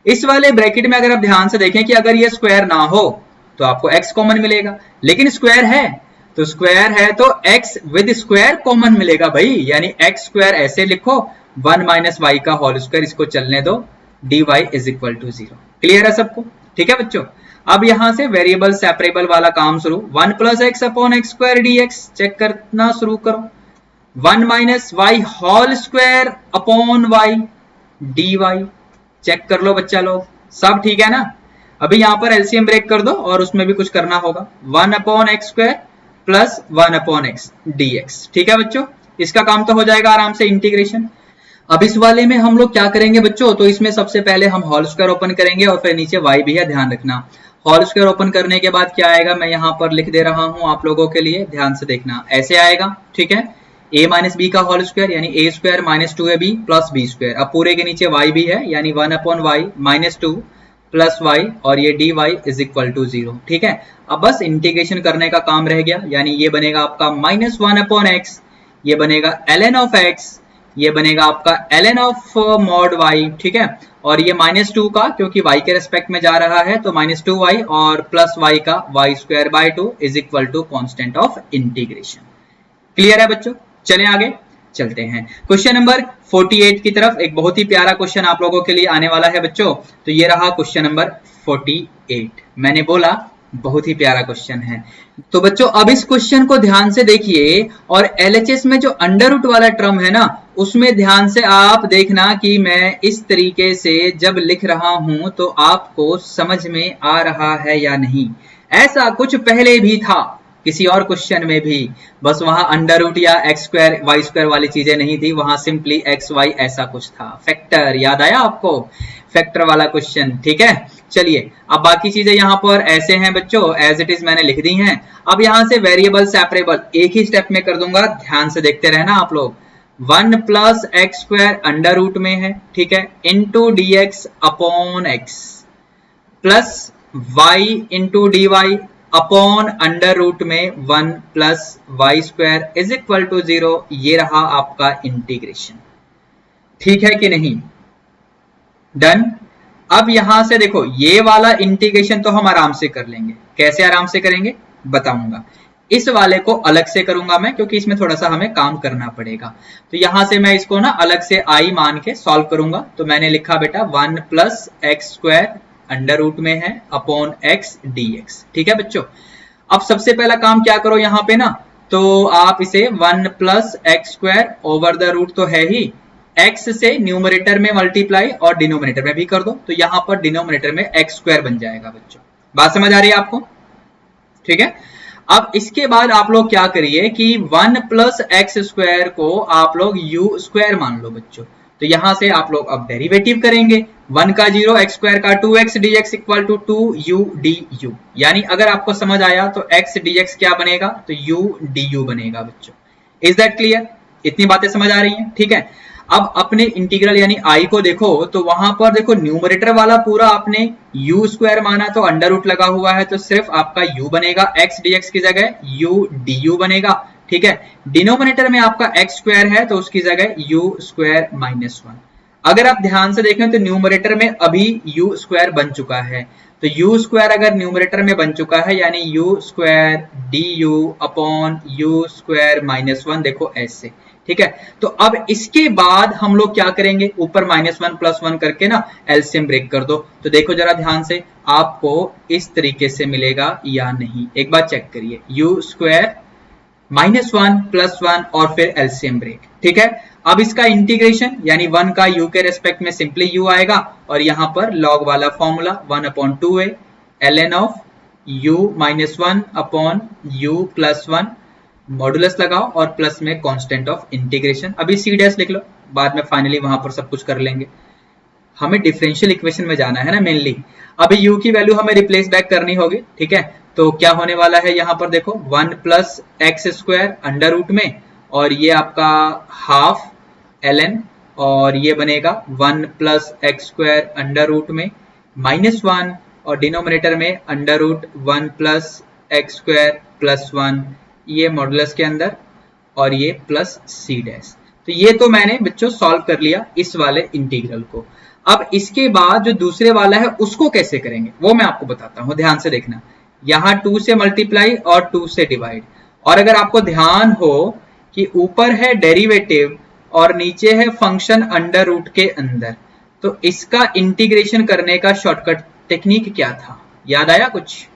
इस वाले ब्रैकेट में अगर आप ध्यान से देखें कि अगर ये स्क्वायर ना हो तो आपको x कॉमन मिलेगा, लेकिन स्क्वायर है, तो स्क्वायर है तो x विद स्क्वायर कॉमन मिलेगा भाई, यानी x स्क्वायर ऐसे लिखो, 1 माइनस वाई का होल स्क्वायर, इसको चलने दो, dy is equal to 0। Clear है सबको? ठीक है बच्चों, अब यहां से वेरिएबल सेपरेबल वाला काम शुरू। 1 plus x upon x square d x, check करना शुरू करो। 1 minus y whole square upon y d y. Check कर लो बच्चा लोग, सब ठीक है ना। अभी यहां पर एलसीएम ब्रेक कर दो और उसमें भी कुछ करना होगा। 1 upon x square plus 1 upon x d x. ठीक है बच्चों, इसका काम तो हो जाएगा आराम से इंटीग्रेशन। अब इस वाले में हम लोग क्या करेंगे बच्चों, तो इसमें सबसे पहले हम होल स्क्वायर ओपन करेंगे और फिर नीचे वाई भी है, ध्यान रखना। होल स्क्वायर ओपन करने के बाद क्या आएगा, मैं यहाँ पर लिख दे रहा हूं आप लोगों के लिए, ध्यान से देखना। ऐसे आएगा, ठीक है, a माइनस बी का होल स्क्वायर यानी A square minus 2ab plus B square. अब पूरे के नीचे y भी है यानी 1 upon Y minus 2 plus Y और ये dy इज इक्वल टू 0। ठीक है, अब बस इंटीग्रेशन करने का काम रह गया, यानी ये बनेगा आपका माइनस 1 अपॉन एक्स, ये बनेगा ln ऑफ x, ये बनेगा आपका ln ऑफ मॉड y। ठीक है, और ये माइनस 2 का, क्योंकि y के रेस्पेक्ट में जा रहा है तो माइनस 2y और प्लस y का y square by 2 is equal to constant of integration. Clear है बच्चों, चलें आगे चलते हैं क्वेश्चन नंबर 48 की तरफ। एक बहुत ही प्यारा क्वेश्चन आप लोगों के लिए आने वाला है बच्चों। तो ये रहा क्वेश्चन नंबर 48, मैंने बोला बहुत ही प्यारा क्वेश्चन है। तो बच्चों अब इस क्वेश्चन को ध्यान से देखिए, और एलएचएस में जो अंडर रूट वाला टर्म है ना, उसमें ध्यान से आप देखना कि मैं इस तरीके से जब लिख रहा हूं तो आपको समझ में आ रहा है या नहीं। ऐसा कुछ पहले भी था किसी और क्वेश्चन में भी, बस वहां अंडर रूट या एक्स स्क्वायर वाई स्क्वायर वाली चीजें नहीं थी, वहां सिंपली एक्स वाई ऐसा कुछ था। फैक्टर याद आया आपको, फैक्टर वाला क्वेश्चन। ठीक है, चलिए अब बाकी चीजें यहाँ पर ऐसे हैं बच्चों, एज इट इज मैंने लिख दी हैं। अब यहाँ से वेरिएबल सेपरेबल एक ही स्टेप में कर दूंगा, ध्यान से देखते रहना आप लोग। 1 plus x square under root में है, ठीक है, into d x upon x plus y into d Y upon under root में 1 plus y square is equal to 0। ये रहा आपका इंटीग्रेशन। ठीक है कि नहीं, डन। अब यहां से देखो ये वाला इंटीग्रेशन तो हम आराम से कर लेंगे। कैसे आराम से करेंगे बताऊंगा। इस वाले को अलग से करूंगा मैं, क्योंकि इसमें थोड़ा सा हमें काम करना पड़ेगा। तो यहां से मैं इसको ना अलग से आई मान के सॉल्व करूंगा। तो मैंने लिखा बेटा 1 plus x square under root में है अपॉन एक्स डी एक्स। ठीक है बच्चों, अब सबसे पहला काम क्या करो यहाँ पे ना, तो आप इसे 1 plus x square over the root तो है ही, x से न्यूमरेटर में मल्टीप्लाई और डिनोमिनेटर में भी कर दो, तो यहां पर डिनोमिनेटर में एक्स स्क्वायर बन जाएगा बच्चों। बात समझ आ रही है आपको? ठीक है, अब इसके बाद आप लोग क्या करिए कि 1 प्लस एक्स स्क्वायर को आप लोग यू स्क्वायर मान लो बच्चों। तो यहां से आप लोग अब डेरिवेटिव करेंगे, 1 का 0, एक्स स्क्वायर का 2x dx equal to 2u du। यानी अगर आपको समझ आया तो x dx क्या बनेगा, तो u du बनेगा बच्चों। Is that clear? इतनी बातें समझ आ रही हैं? ठीक है, अब अपने इंटीग्रल यानी आई को देखो, तो वहां पर देखो न्यूमरेटर वाला पूरा आपने यू स्क्वायर माना तो अंडर रूट लगा हुआ है, तो सिर्फ आपका u बनेगा, x dx की जगह u du बनेगा। ठीक है, डिनोमिनेटर में आपका एक्स स्क्वायर है तो उसकी जगह यू स्क्वायर माइनस 1। अगर आप ध्यान से देखें तो न्यूमरेटर में अभी यू स्क्वायर बन चुका है, तो यू स्क्वायर अगर न्यूमरेटर में बन चुका है यानी you square D you upon you square minus 1, देखो ऐसे। ठीक है, तो अब इसके बाद हम लोग क्या करेंगे, ऊपर -1 + 1 करके ना एलसीएम ब्रेक कर दो। तो देखो जरा ध्यान से, आपको इस तरीके से मिलेगा या नहीं, एक बार चेक करिए। यू स्क्वायर -1 + 1 और फिर एलसीएम ब्रेक। ठीक है, अब इसका इंटीग्रेशन यानी 1 का u के रेस्पेक्ट में सिंपली u आएगा, और यहां पर log वाला formula 1/2a ln of u -1 upon u + 1 modulus लगाओ और प्लस में कांस्टेंट ऑफ इंटीग्रेशन। अभी c डैश लिख लो, बाद में फाइनली वहां पर सब कुछ कर लेंगे। हमें डिफरेंशियल इक्वेशन में जाना है ना मेनली। अभी u की वैल्यू हमें रिप्लेस बैक करनी होगी। ठीक है, तो क्या होने वाला है यहाँ पर देखो, 1 plus x square under root में, और ये आपका हाफ ln, और ये बनेगा 1 plus x square under root में -1 और डिनोमिनेटर में under root 1 plus x square plus 1, ये मॉडुलस के अंदर, और ये प्लस सी डैश। तो ये तो मैंने बच्चों सॉल्व कर लिया इस वाले इंटीग्रल को। अब इसके बाद जो दूसरे वाला है उसको कैसे करेंगे वो मैं आपको बताता हूँ, ध्यान से देखना। यहाँ 2 से मल्टीप्लाई और 2 से डिवाइड, और अगर आपको ध्यान हो कि ऊपर है डेरिवेटिव और नीचे है फंक्शन अंडर रूट के अंदर, तो इसका इंटीग्रेशन करने का शॉर्टकट टेक्निक क्या था, याद आया कुछ?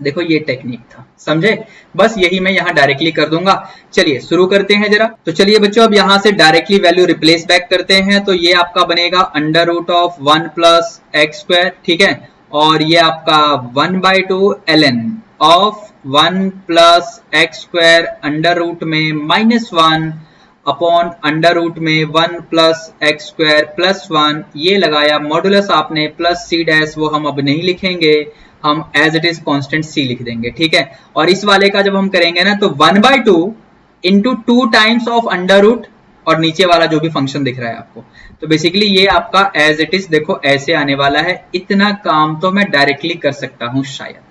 देखो ये टेक्निक था, समझे? बस यही मैं यहाँ डायरेक्टली कर दूंगा। चलिए शुरू करते हैं जरा। तो चलिए बच्चों अब यहाँ से डायरेक्टली वैल्यू रिप्लेस बैक करते हैं। तो ये आपका बनेगा under root of 1 plus x square, ठीक है, और ये आपका 1/2 ln of 1 plus x square under root में -1 अपॉन अंडर रूट में 1 प्लस एक्स स्क्वायर प्लस 1, ये लगाया मॉडुलस आपने प्लस सी डैश, वो हम अब नहीं लिखेंगे, हम एज इट इज कांस्टेंट सी लिख देंगे, ठीक है। और इस वाले का जब हम करेंगे ना तो 1/2 into 2 times of under root और नीचे वाला जो भी फंक्शन दिख रहा है आपको, तो बेसिकली ये आपका एज इट इज देखो ऐसे आने वाला है। इतना काम तो मैं डायरेक्टली कर सकता हूं शायद।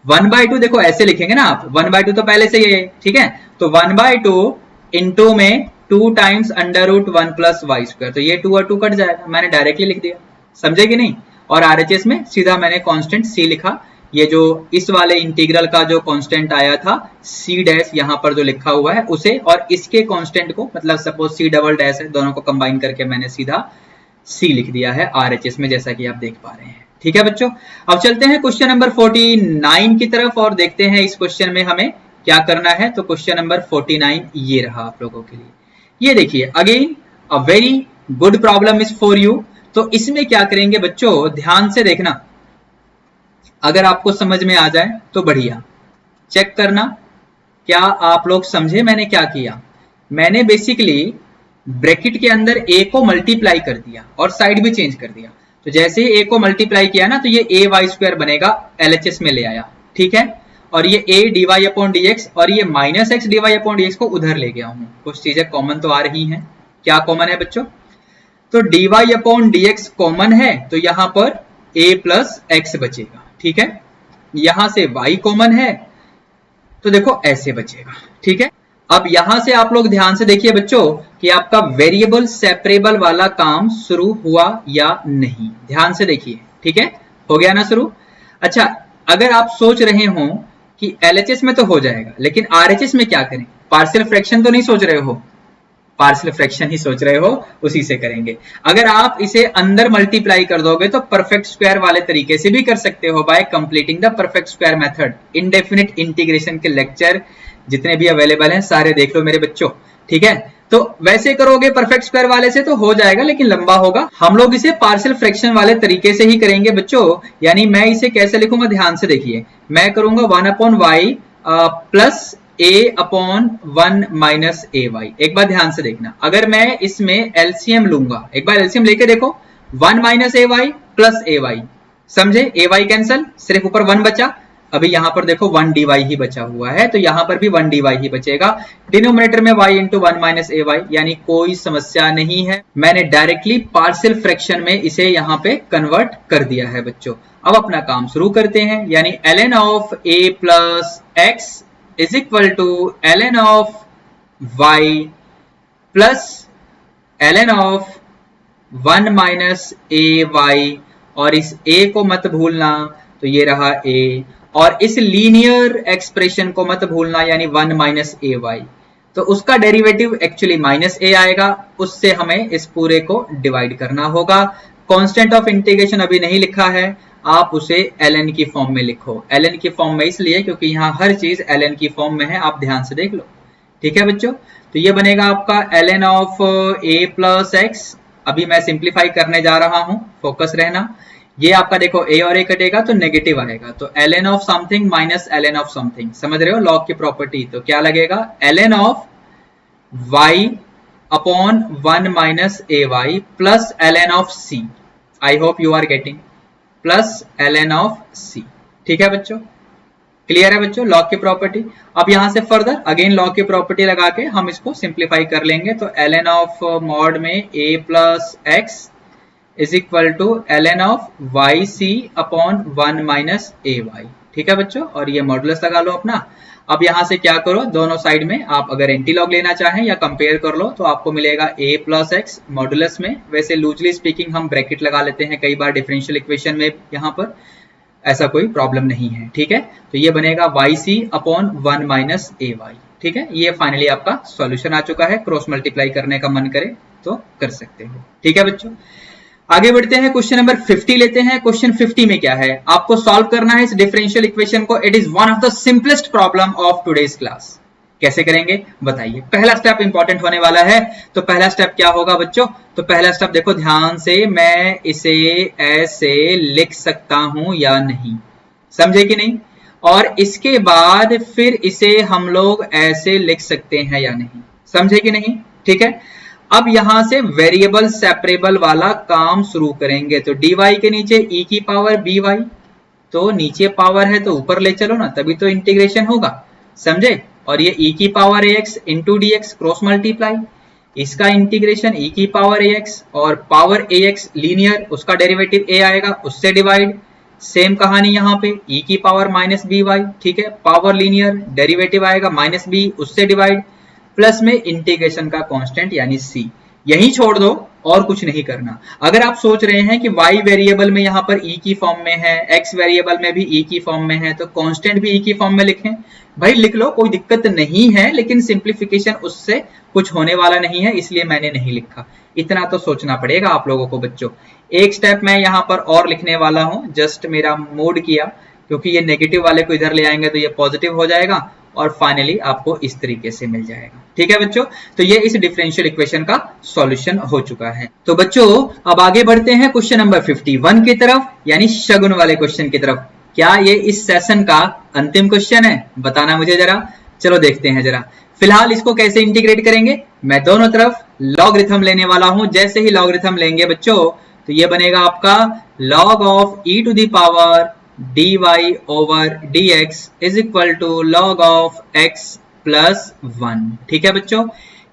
1/2 देखो ऐसे लिखेंगे ना आप, 1/2 तो पहले से ही है, ठीक है, तो 1/2 इंटू में 2 times under root 1 plus y square, तो ये 2 और 2 कट जाएगा, मैंने डायरेक्टली लिख दिया, समझे कि नहीं। और आरएचएस में सीधा मैंने कांस्टेंट सी लिखा, ये जो इस वाले इंटीग्रल का जो कांस्टेंट आया था सी डैश यहाँ पर जो लिखा हुआ है उसे, और इसके कांस्टेंट को मतलब सपोज सी डबल डैश है, दोनों को कंबाइन करके मैंने सीधा सी लिख दिया है आरएचएस में, जैसा कि आप देख पा रहे हैं, ठीक है बच्चों। अब चलते हैं क्वेश्चन नंबर 49 की तरफ और देखते हैं इस क्वेश्चन में हमें क्या करना है। तो क्वेश्चन नंबर 49 ये रहा आप लोगों के लिए। ये देखिए again a very good problem is for you. तो इसमें क्या करेंगे बच्चों, ध्यान से देखना, अगर आपको समझ में आ जाए तो बढ़िया, चेक करना क्या आप लोग समझे मैंने क्या किया। मैंने बेसिकली ब्रैकेट के अंदर a को मल्टीप्लाई कर दिया और साइड भी चेंज कर दिया। तो जैसे ही a को मल्टीप्लाई किया ना तो ये a वाई स्क्वायर बनेगा, LHS में ले आया, ठीक है, और ये a dy अपॉन dx और ये -x dy अपॉन dx को उधर ले गया हूं। कुछ चीजें कॉमन तो आ रही हैं, क्या कॉमन है बच्चों, तो dy अपॉन dx कॉमन है, तो यहां पर a प्लस x बचेगा, ठीक है, यहां से y कॉमन है तो देखो ऐसे बचेगा, ठीक है। अब यहां से आप लोग ध्यान से देखिए बच्चों कि आपका वेरिएबल सेपरेबल वाला काम शुरू हुआ या नहीं, ध्यान से देखिए, ठीक है, हो गया ना शुरू। अच्छा अगर आप सोच रहे हो कि LHS में तो हो जाएगा लेकिन RHS में क्या करें, पार्शियल फ्रैक्शन तो नहीं सोच रहे हो, पार्शियल फ्रैक्शन ही सोच रहे हो, उसी से करेंगे। अगर आप इसे अंदर मल्टीप्लाई कर दोगे तो परफेक्ट स्क्वायर वाले तरीके से भी कर सकते हो, bye completing the perfect square method. Indefinite integration के लेक्चर जितने भी अवेलेबल हैं सारे देख लो मेरे बच्चों, ठीक है। तो वैसे करोगे परफेक्ट स्क्वायर वाले से तो हो जाएगा लेकिन लंबा होगा, हम लोग इसे पार्शियल फ्रैक्शन वाले तरीके से ही करेंगे बच्चों। यानी मैं इसे कैसे लिखूंगा, ध्यान से देखिए, मैं करूंगा 1 upon y plus a upon 1 minus a y. एक बार ध्यान से देखना, अगर मैं इसमें एलसीएम लूंगा, एक बार एलसीएम लेके देखो, 1 minus a y plus A Y, समझे, ए वाई कैंसल, सिर्फ ऊपर 1 बचा। अभी यहां पर देखो 1 dy ही बचा हुआ है तो यहां पर भी 1 dy ही बचेगा, डिनोमिनेटर में y into 1 minus a Y, यानी कोई समस्या नहीं है। मैंने डायरेक्टली पार्शियल फ्रैक्शन में इसे यहां पे कन्वर्ट कर दिया है बच्चों। अब अपना काम शुरू करते हैं, यानी ln of a plus x is equal to ln of y plus ln of 1 minus a y, और इस a को मत भूलना, तो ये रहा a, और इस लीनियर एक्सप्रेशन को मत भूलना यानी 1 माइनस ए वाई, तो उसका डेरिवेटिव एक्चुअली माइनस ए आएगा, उससे हमें इस पूरे को डिवाइड करना होगा। कांस्टेंट ऑफ इंटीग्रेशन अभी नहीं लिखा है, आप उसे ln की फॉर्म में लिखो। ln की फॉर्म में इसलिए क्योंकि यहाँ हर चीज ln की फॉर्म में है, आप ध्यान से देख लो, ठीक है बच्चों। तो ये बनेगा आपका ln of a plus x, अभी मैं सिंप्लीफाई करने जा रहा हूं, फोकस रहना। ये आपका देखो a और a कटेगा तो नेगेटिव आएगा, तो ln of something minus ln of something, समझ रहे हो लॉग की प्रॉपर्टी, तो क्या लगेगा ln of y upon 1 minus a y plus ln of c, I hope you are getting, plus ln of c, ठीक है बच्चों, क्लियर है बच्चों लॉग की प्रॉपर्टी। अब यहां से फर्दर अगेन लॉग की प्रॉपर्टी लगा के हम इसको सिंप्लीफाई कर लेंगे, तो ln ऑफ मॉड में a plus x is equal to ln of y c upon 1 minus a y, ठीक है बच्चों, और ये मॉडुलस लगा लो अपना। अब यहां से क्या करो, दोनों साइड में आप अगर एंटीलॉग लेना चाहें या कंपेयर कर लो तो आपको मिलेगा a प्लस एक्स मॉडुलस में, वैसे लूजली स्पीकिंग हम ब्रैकेट लगा लेते हैं कई बार डिफरेंशियल इक्वेशन में, यहाँ पर ऐसा कोई प्रॉब्लम नहीं है, ठीक है। तो ये बनेगा Y c upon 1 minus a y, ठीक है। ये फाइनली आपका सॉल्यूशन आ चुका है, क्रॉस मल्टीप्लाई करने का मन करे तो कर सकते हो, ठीक है बच्चों। आगे बढ़ते हैं, क्वेश्चन नंबर 50 लेते हैं। क्वेश्चन 50 में क्या है, आपको सॉल्व करना है इस डिफरेंशियल इक्वेशन को। It is one of the simplest problem of today's class. कैसे करेंगे बताइए। पहला स्टेप इंपॉर्टेंट होने वाला है। तो पहला स्टेप क्या होगा बच्चों, तो पहला स्टेप देखो ध्यान से, मैं इसे ऐसे लिख सकता हूं या नहीं, समझे कि नहीं, और इसके बाद फिर इसे हम लोग ऐसे लिख सकते हैं या नहीं, समझे कि नहीं, ठीक है। अब यहां से वेरिएबल सेपरेबल वाला काम शुरू करेंगे। तो dy के नीचे e की पावर by, तो नीचे पावर है तो ऊपर ले चलो ना, तभी तो इंटीग्रेशन होगा, समझे। और ये e की power ax into dx cross multiply, इसका इंटीग्रेशन e की पावर ax और पावर ax लीनियर, उसका डेरिवेटिव a आएगा, उससे डिवाइड। सेम कहानी यहाँ पे e की पावर माइनस बी वाई, ठीक है, पावर लीनियर, डेरिवेटिव आएगा माइनस बी, उससे डिवाइड, प्लस में इंटीग्रेशन का कांस्टेंट यानी c। यही छोड़ दो और कुछ नहीं करना। अगर आप सोच रहे हैं कि y वेरिएबल में यहाँ पर e की फॉर्म में है, x वेरिएबल में भी e की फॉर्म में है, तो कांस्टेंट भी e की फॉर्म में लिखें, भाई लिख लो, कोई दिक्कत नहीं है, लेकिन सिंप्लीफिकेशन उससे कुछ होने वाला नहीं है, इसलिए मैंने नहीं लिखा। इतना तो सोचना पड़ेगा आप लोगों को बच्चों। एक स्टेप मैं यहाँ पर और लिखने वाला हूँ, जस्ट मेरा मूड किया, क्योंकि ये नेगेटिव वाले को इधर ले आएंगे तो ये पॉजिटिव हो जाएगा और फाइनली आपको इस तरीके से मिल जाएगा, ठीक है बच्चों। तो ये इस डिफरेंशियल इक्वेशन का सॉल्यूशन हो चुका है। तो बच्चों अब आगे बढ़ते हैं क्वेश्चन नंबर 51 की तरफ, यानी शगुन वाले क्वेश्चन की तरफ। क्या ये इस सेशन का अंतिम क्वेश्चन है, बताना मुझे जरा। चलो देखते हैं जरा। फिलहाल इसको कैसे इंटीग्रेट करेंगे, मैं दोनों तरफ लॉगरिथम लेने वाला हूं। जैसे ही लॉगरिथम लेंगे बच्चों, तो ये बनेगा आपका log of e to the power dy over dx is equal to log of x plus 1, ठीक है बच्चों।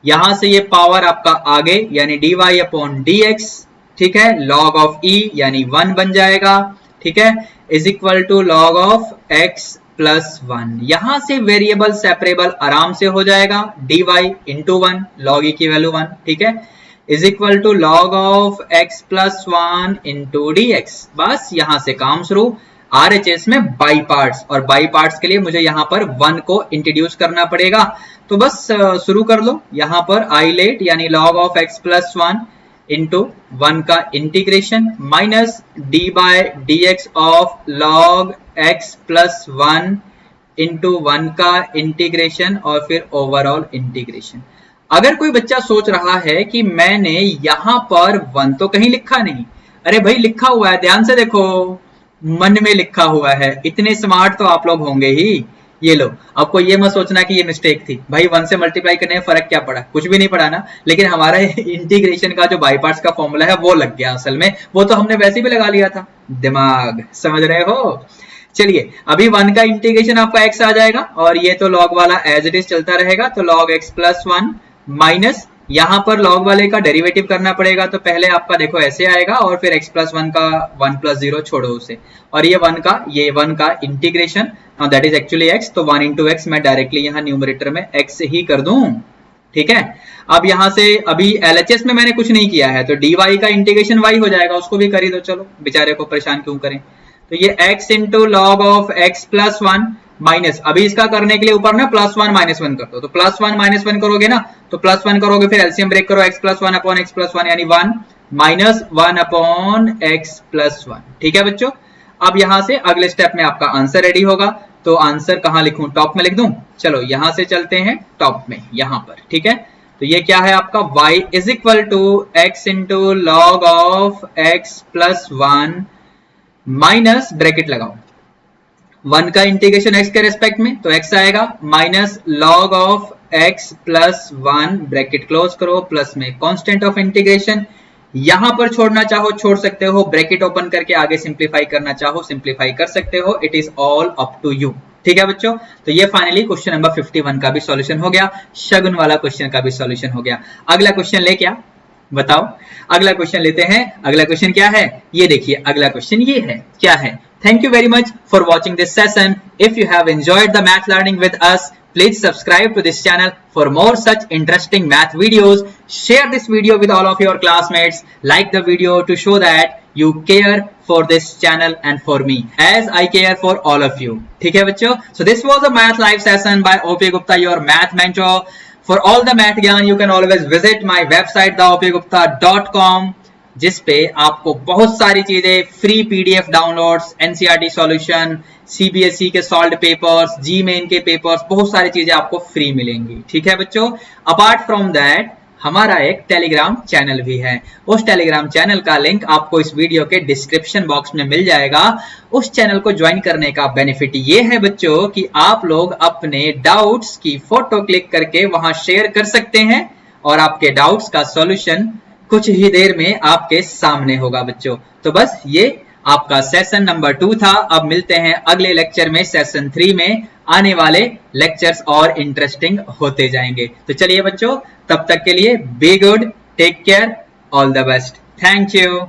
यहां से ये पावर आपका आगे यानी dy अपॉन dx, ठीक है, log ऑफ e यानी 1 बन जाएगा, ठीक है, is equal to log of x plus 1। यहां से वेरिएबल सेपरेबल आराम से हो जाएगा, dy इंटू 1, log e की वैल्यू 1, ठीक है, is equal to log of x plus 1 into dx। बस यहां से काम शुरू। RHS में बाई पार्ट्स, और बाई पार्ट्स के लिए मुझे यहाँ पर 1 को इंट्रोड्यूस करना पड़ेगा। तो बस शुरू कर लो। यहाँ पर आइलेट यानी log of x plus 1 into 1 का integration minus d by dx of log x plus 1 into 1 का इंटीग्रेशन और फिर ओवरऑल इंटीग्रेशन। अगर कोई बच्चा सोच रहा है कि मैंने यहां पर 1 तो कहीं लिखा नहीं, अरे भाई लिखा हुआ है, ध्यान से देखो, मन में लिखा हुआ है। इतने स्मार्ट तो आप लोग होंगे ही। ये लो, आपको ये मत सोचना कि ये मिस्टेक थी, भाई 1 से मल्टीप्लाई करने में फर्क क्या पड़ा, कुछ भी नहीं पड़ा ना। लेकिन हमारा इंटीग्रेशन का जो बाई पार्ट्स का फॉर्मूला है वो लग गया असल में, वो तो हमने वैसे भी लगा लिया था। दिमाग समझ रहे हो। चलिए अभी 1 का इंटीग्रेशन आपका x आ जाएगा और ये तो log वाला एज इट इज चलता रहेगा। तो log x प्लस 1 माइनस यहां पर log वाले का डेरिवेटिव करना पड़ेगा। तो पहले आपका देखो ऐसे आएगा और फिर x प्लस 1 का 1 प्लस 0 छोड़ो उसे, और ये 1 का integration that is actually x। तो 1 इंटू एक्स मैं डायरेक्टली यहाँ न्यूमरेटर में x ही कर दूं, ठीक है। अब यहां से अभी LHS में मैंने कुछ नहीं किया है, तो dy का इंटीग्रेशन y हो जाएगा, उसको भी कर ही दो, चलो बेचारे को परेशान क्यों करें। तो ये x into log of x plus 1 minus, अभी इसका करने के लिए ऊपर ना प्लस 1 माइनस 1 कर दो। तो प्लस 1 माइनस 1 करोगे ना, तो प्लस 1 करोगे फिर एलसीएम ब्रेक करो, x plus 1 upon x plus 1 यानी 1 माइनस 1 अपॉन x प्लस 1, ठीक है बच्चों। अब यहां से अगले स्टेप में आपका आंसर रेडी होगा। तो आंसर कहां लिखूं, टॉप में लिख दूं, चलो यहां से चलते हैं टॉप में, यहां पर, ठीक है। तो ये क्या है आपका y is equal to x into log of x plus 1 minus bracket लगाओ 1 का इंटीग्रेशन x के रेस्पेक्ट में, तो x आएगा minus log of x plus 1 bracket close करो, प्लस में कांस्टेंट ऑफ इंटीग्रेशन। यहां पर छोड़ना चाहो छोड़ सकते हो, ब्रैकेट ओपन करके आगे सिंप्लीफाई करना चाहो सिंप्लीफाई कर सकते हो, it is all up to you, ठीक है बच्चों। तो ये फाइनली क्वेश्चन नंबर 51 का भी सॉल्यूशन हो गया, शगुन वाला क्वेश्चन का भी सॉल्यूशन हो गया। अगला क्वेश्चन ले क्या बताओ, अगला क्वेश्चन लेते हैं। अगला क्वेश्चन क्या है, ये देखिए अगला क्वेश्चन ये है, क्या है। Thank you very much for watching this session. If you have enjoyed the math learning with us, please subscribe to this channel for more such interesting math videos. Share this video with all of your classmates. Like the video to show that you care for this channel and for me as I care for all of you. ठीक है बच्चों? So this was a math live session by OP Gupta, your math mentor. For all the math gyan, you can always visit my website theopgupta.com. जिसपे आपको बहुत सारी चीजें free PDF downloads, NCERT solution, CBSE के solved papers, जी main के papers, बहुत सारी चीजें आपको फ्री मिलेंगी। ठीक है बच्चों, अपार्ट फ्रॉम दैट हमारा एक टेलीग्राम चैनल भी है। उस टेलीग्राम चैनल का लिंक आपको इस वीडियो के डिस्क्रिप्शन बॉक्स में मिल जाएगा। उस चैनल को ज्वाइन करने का बेनिफिट ये है बच्चों कि आप लोग अपने डाउट्स की फोटो क्लिक करके वहां शेयर कर सकते हैं और आपके डाउट्स का सॉल्यूशन कुछ ही देर में आपके सामने होगा बच्चों। तो बस ये आपका सेशन नंबर 2 था। अब मिलते हैं अगले लेक्चर में, सेशन 3 में। आने वाले लेक्चर्स और इंटरेस्टिंग होते जाएंगे। तो चलिए बच्चों, तब तक के लिए be good, take care, all the best, thank you.